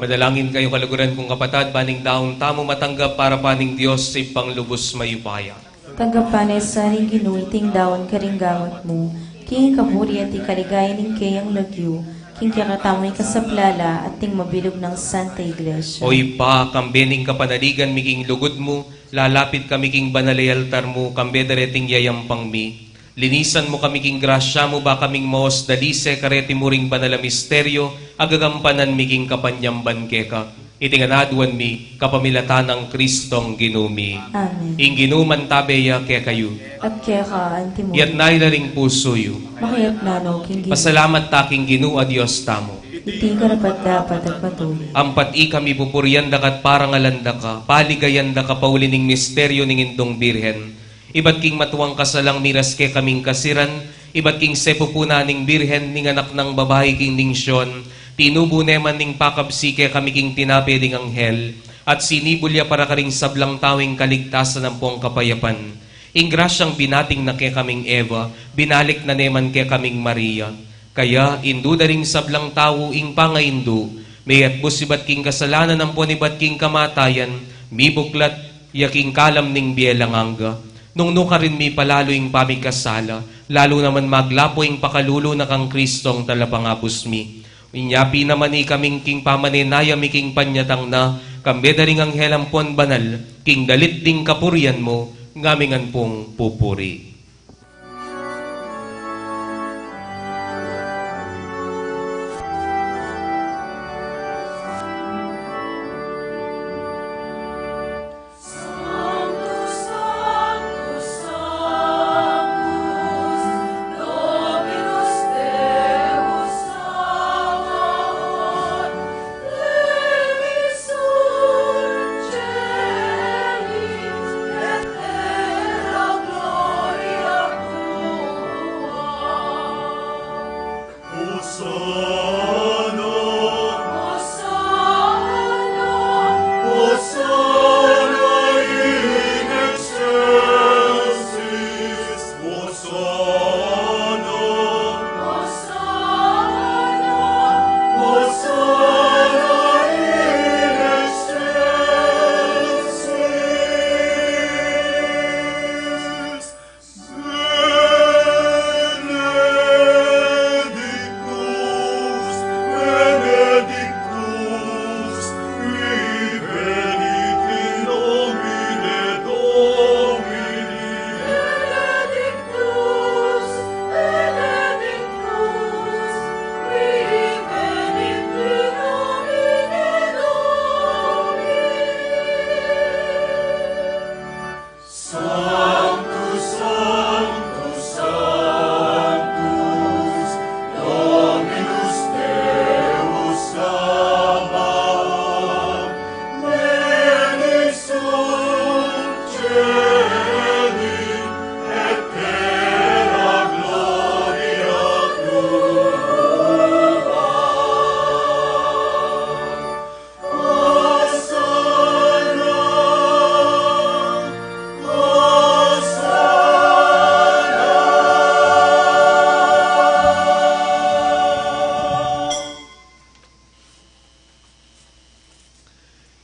Madalangin kayo kaluguran kong kapatad, baning daong tamo matanggap para paning Diyos sa panglubos mayupaya. Tagapanes sa ring ginuiting daon karinggawat mo, king kaburi at ikaligay ning kayang lagyo, king kakatamoy kasaplala at ting mabilog ng Santa Iglesia. Oy pa, kambening kapanaligan miking lugod mo, lalapit kami king banalay altar mo, kambe dareting yayampang mi. Linisan mo kami king grasya mo, ba kaming maos dalise, kareti mo ring banala misteryo, agagampanan miking kapanyamban keka. Itinganaduan mi, kapamilatan ng Kristong ginumi. Amen. Ing ginuman tabeya kaya kayo, At kaya ka, antimo, yat nailaring puso yu. makayat nano, king ginu, Pasalamat taking ginua Diyos tamo. iti karapat dapat at patuloy. Ampat i kami pupurian dakat parangalanda ka, paligayan da ka paulining misteryo ning indong birhen. Ibat king matuwang kasalang miras ke kaming kasiran, ibat king sepupuna ning birhen ning anak ng babae king ningsyon, tinubo neman ning pakabsike kami king tinape ding anghel, at sinibulya para karing sablang tawing kaligtasan ng pong kapayapan. Ingrasyang binating na ke kaming Eva, binalik na neman ke kaming Maria. Kaya indu daring sablang tawo ing pangaindu, mayat busibat king kasalanan ng ponibat king kamatayan, mibuklat yaking kalam ning bielanganga. Nung ka rin mi palalo ing pamikasala, lalo naman maglapo ing pakalulo na kang Kristong talapangabos mi. Inyapi naman i kaming king pamaninaya mi king panyatang na, kambe daring anghelang pon banal, king dalit ding kapurian mo, ngamingan pong pupuri.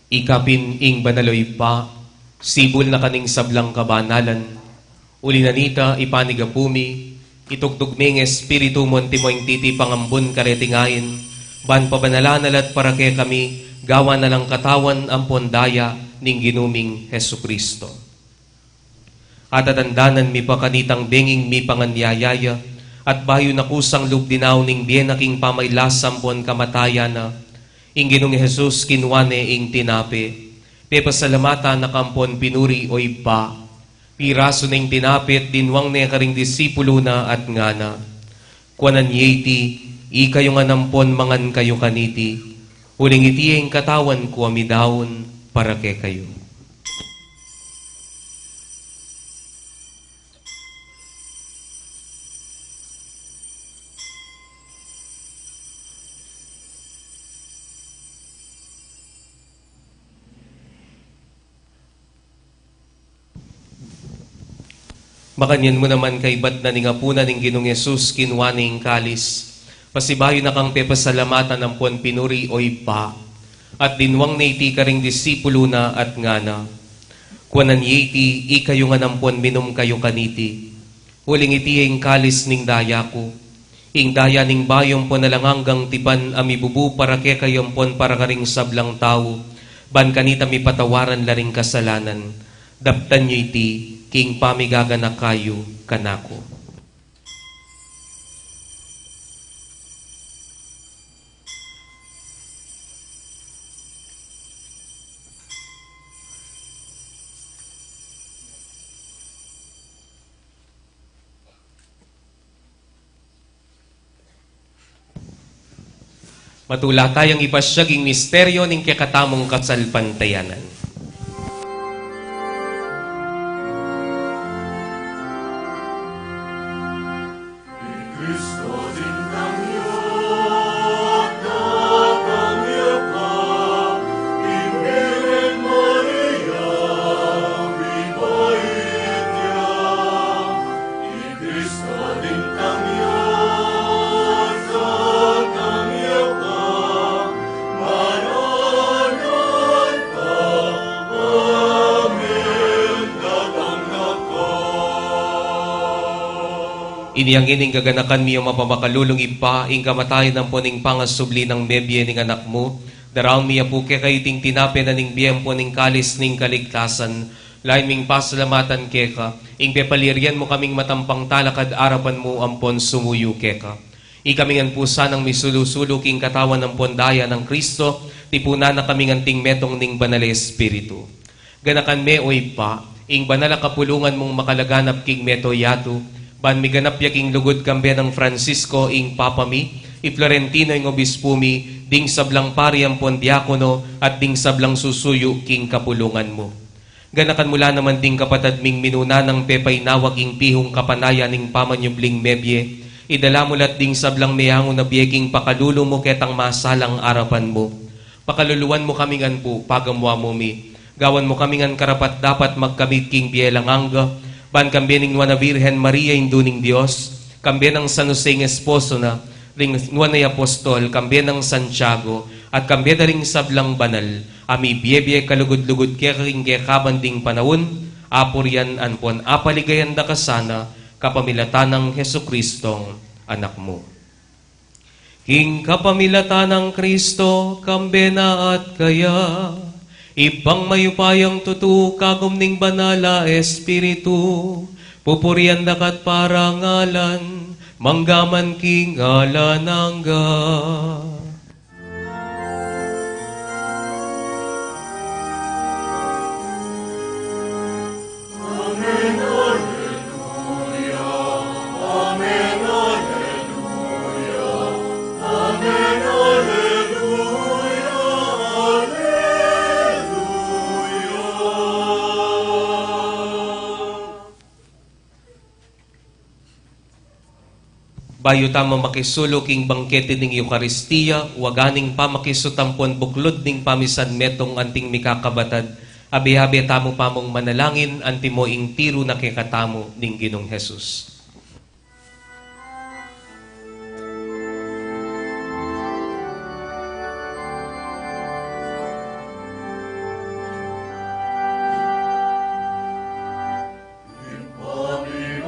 Ikapin ing banaloy pa, sibol na kaning sablang kabanalan, uli nanita ipanigapumi, itugtugming espiritu monti mo ing titi pangambun karetingain, ban pabanalanalat para kay kami, gawa na lang katawan ang pondaya ning ginuming Hesu Kristo. At atandanan mi pa kanitang benging mi panganyayaya, at bayo na kusang lugdinaw ning bienaking pamaylasam pon kamataya na, ing Ginong Jesus kinwane ing tinape, pepasalamata na kampon pinuri o iba, piraso ning tinapit dinwang ne karing disipulo na at ngana. Kuanan yeti, ikayo nga nampon mangan kayo kaniti, huling iti ang katawan ko amidawon para ke kayo. Makanyan mo naman kay bat na ningapuna ning Ginong Yesus kinwaning kalis. Pasibayo na kang pepasalamatan ng puan pinuri o iba. at dinwang na iti karing disipulo na at ngana. Kuanan iti, ikayo nga nampon minum kayo kaniti. Huling iti ang kalis ning daya ko. Ing daya ning bayom po nalanganggang tipan amibubu para ke kayompon para karing sablang tao. Ban kanita mi patawaran laring kasalanan. Daptan nyo iti, king pamigaga na kayo kanako. Matula tayong ipasyaging misteryo ning kakatamong kasalpantayanan. Iniyang ining gaganakan miyo mapabakalulong ipa, ing kamatayan ng puning pangasubli ng mebye ning anak mo, daraw miya po kay ting tinape na ning biyempo ning kalis ning kaligtasan, lain ming pasalamatan keka, ing pepalirian mo kaming matampang talakad arapan mo ampon sumuyo keka. Ikamingan po sanang misulusulo king katawan ng pondaya ng Kristo, tipuna na kaming anting metong ning banale espiritu. Ganakan me o ipa, ing banala kapulungan mong makalaganap king meto yato, ban miganap yaking lugod kambe ng Francisco ing papami, i Florentino ing obispo mi, ding sablang pariang pondiakono at ding sablang susuyo king kapulungan mo. Ganakan mula naman ding kapatad ming minuna ng pepay nawag ing pihong kapanaya ning pamanyubling mebye, idala mulat ding sablang meyango na biyeging pakalulo mo ketang masalang arapan mo. Pakaluluan mo kamingan po, pagamwa mo mi. Gawan mo kamingan karapat dapat magkamit king bielang angga, ban kambye ning nuwa na Virgen Maria induning Dios, kambye ng San Jose ng esposo na, ring nuwa na apostol, kambye ng Santiago, at kambye na ring sablang banal, ami biyebye kalugod-lugod kaya king kabanding panahon, apuryan anpon apaligayan da kasana, kapamilatan ng Heso Kristong anak mo. King kapamilatan ng Kristo, kambye na at kaya, ipang mayupayang tutu kagumning banala espiritu, pupurian dakat parangalan, manggaman king alanangga. Amen, Alleluia, Amen, Alleluia, Amen, Alleluia, Bayo tama makisulo king bangkete ning Eucharistia, waganing pamakisutampon buklod ning pamisan metong anting mikakabatad, abi-abi tamo pamong manalangin, anti mo ing tiro na kikatamo ning Ginong Jesus. Amen.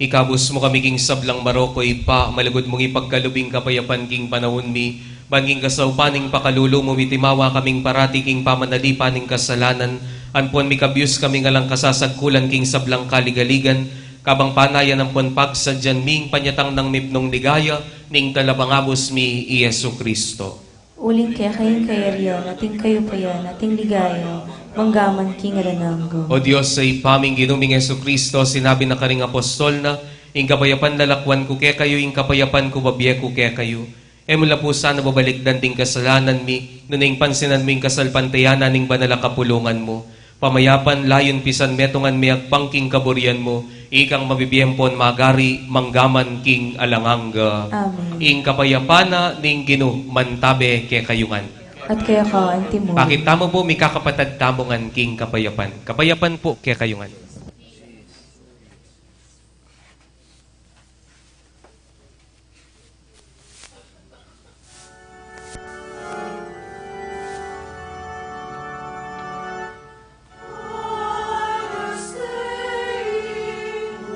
Ikabus mo kami king sablang Maroko ipa, malagod mong ipagkalubing kapayapan king panahon mi, banging kasaupaning pakalulo mo mitimawa kaming parati king pamanalipaning kasalanan, anpon mi kabyus kami ngalang kasasagkulan king sablang kaligaligan, kabang panayan ang pon pagsadyan ming panyatang ng mipnong ligaya, ning talabangabos mi i Yesu Kristo. Uling kaya kayong kayariyan, ating kayo payan, ating ligaya, manggaman king alananggo. O Diyos, sa ipaming ginuming Yesu Kristo, sinabi na karing apostol na, ing kapayapan lalakwan ko kaya kayo, ing kapayapan ko babiya ko kaya kayo. E mula po sana babalik danding kasalanan mi, nuning pansinan mo ing kasalpantayanan ning banala kapulungan mo. Pamayapan layon pisan metongan mi agpangking kaburian mo, ikang mabibiyempon magari manggaman king alanganga. Amen. Ing kapayapana ning Gino mantabe kay kayungan. At kaya ka, antimo. Pakita mo po mi kakapatad tamongan king kapayapan. Kapayapan po kay kayungan.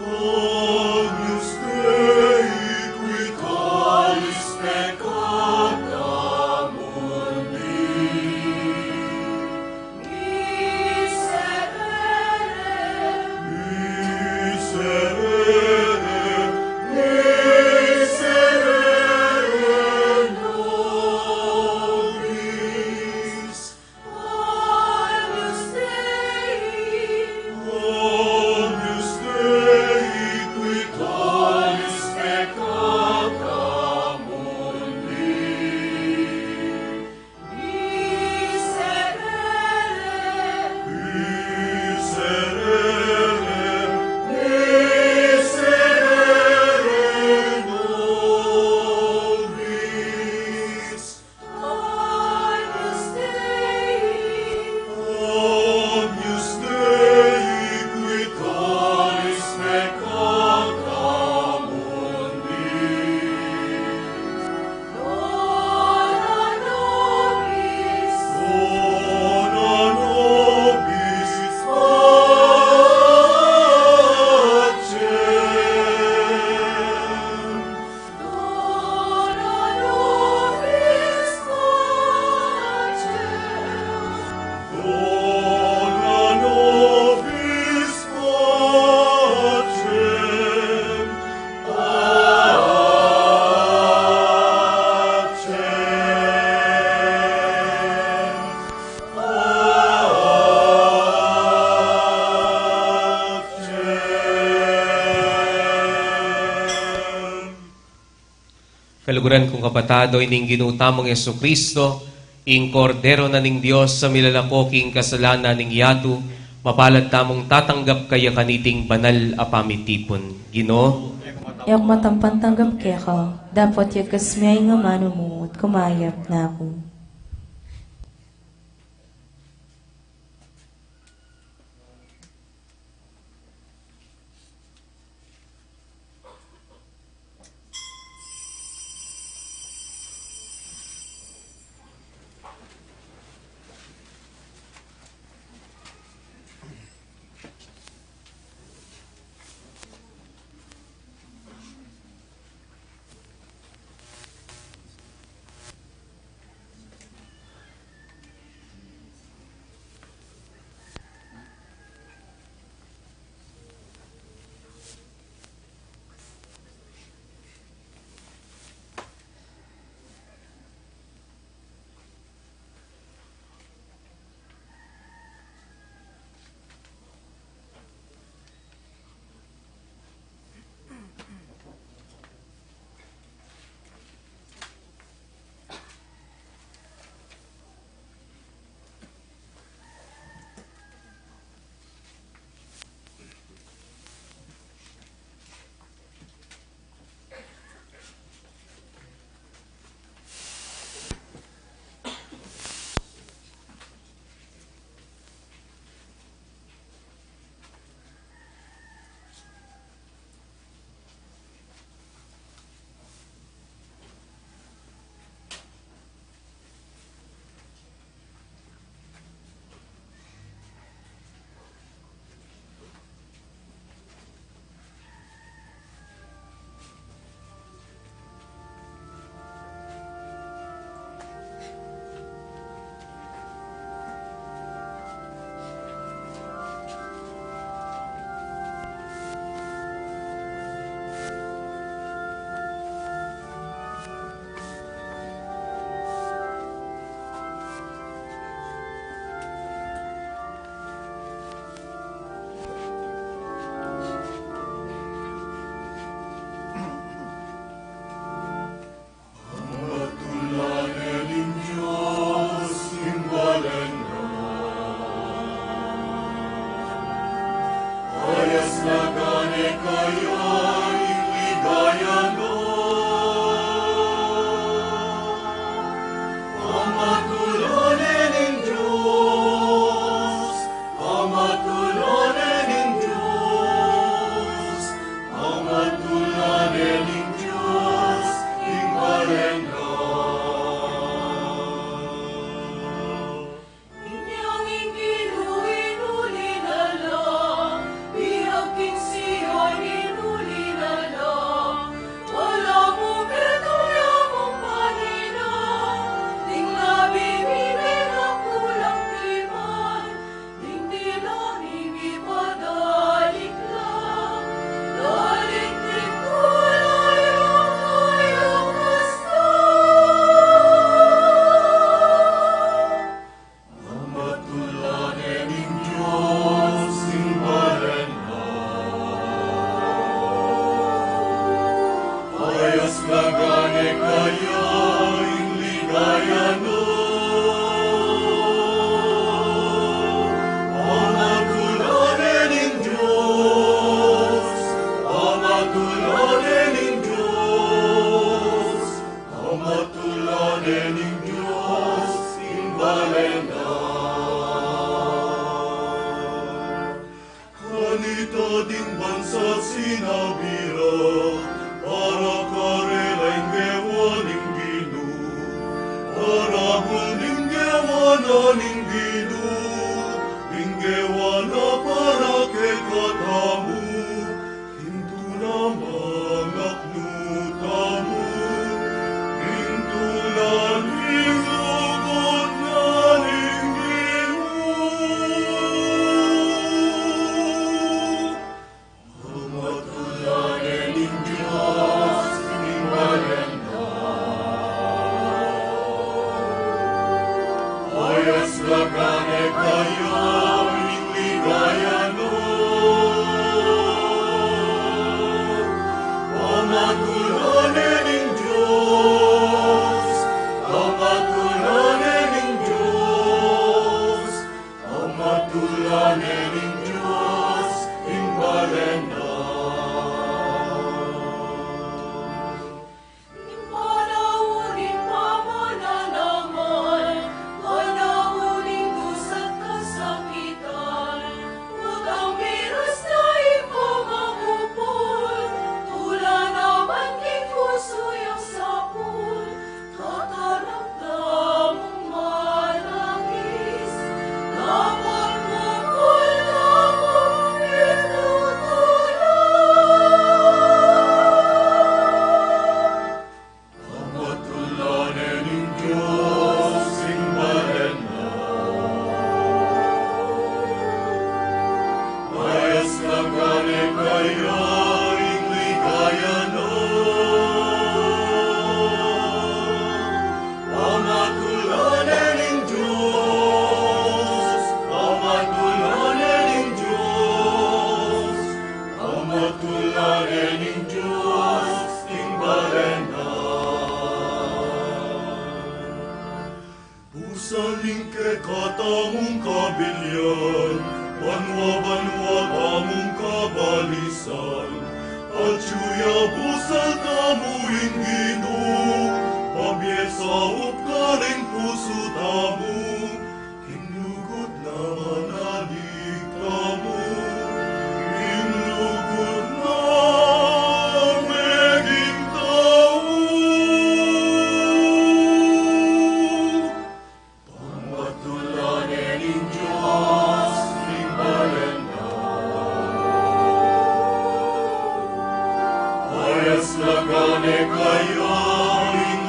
Agnus Dei, qui tollis peccata mundi. Miserere nobis. Agnus Dei, qui tollis peccata mundi. Miserere nobis. Agnus Dei, qui tollis peccata mundi. Dona nobis pacem. Dona nobis pacem. Dona nobis pacem. Kaluguran kong kapatado, ining ginutamong Yesu Kristo, ing kordero na ning Diyos sa milalako king kasalanan ning yatu, mapalad tamong tatanggap kaya kaniting banal a pamitipon. Gino, Yak matampan tanggap kaya ka, dapat yagas miyay nga mano mo at kumayap na ako.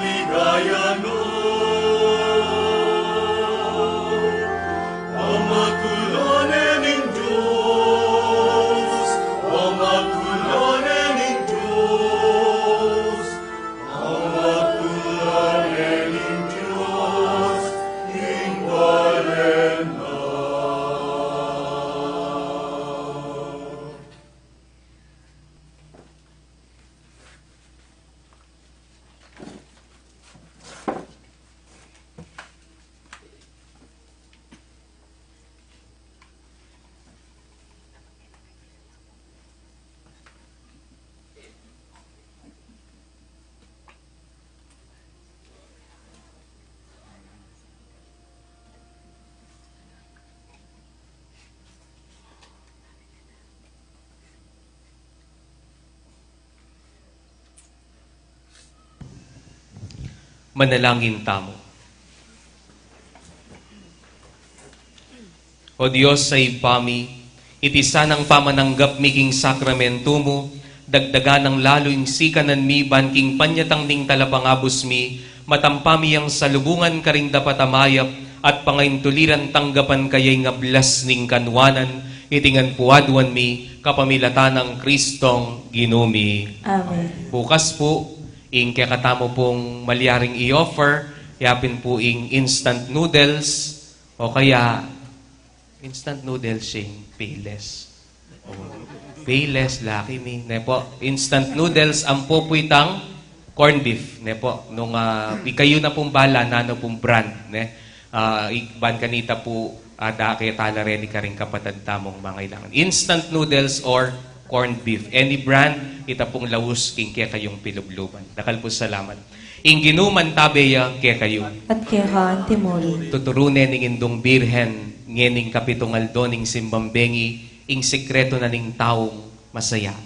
Ligaya no. Manalangin tamo. O Diyos sa ipami, iti sanang pamananggap mi king sakramento mo, dagdagan ng lalo yung sikanan mi, ban king panyatang ning talapangabos mi, matampami ang salubungan karing dapat amayap, at pangaintuliran tanggapan kayay nga blas ning kanwanan, itingan puadwan mi, kapamilatan ng Kristong ginumi. Amen. Bukas po, ing kakatamo pong malyaring i-offer, yapin po ing instant noodles, o kaya instant noodles sing payless. Payless, laki mi. Ne po, instant noodles, ang po itang corned beef. Ne po, nung ikayo na pong bala, nano pong brand. Ne? Ban kanita po, kaya tala ready ka rin kapatid tamong mga ilangan. Instant noodles or corned beef. Any brand, ita pong lawus king kaya kayong pilubluban. Dakal po salamat. Ing ginuman tabeya kaya kayo. At kaya ka, Timuri. Tuturunen ning indong birhen, ngening kapitong aldo ning simbambengi, ing sekreto na ning taong masaya.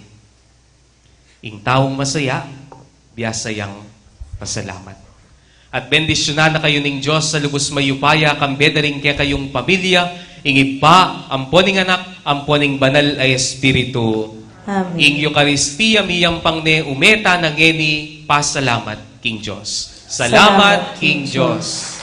Ing taong masaya, biyasayang pasalamat. At bendisyonan na kayo ning Diyos sa lubos mayupaya, kambeda rin kaya kayong pamilya, ing ipa, amponing anak, amponing banal ay espiritu. Amen. Ing Eucharistia miyang pangne umeta na ngeni, pasalamat, King Diyos. Salamat, King Diyos.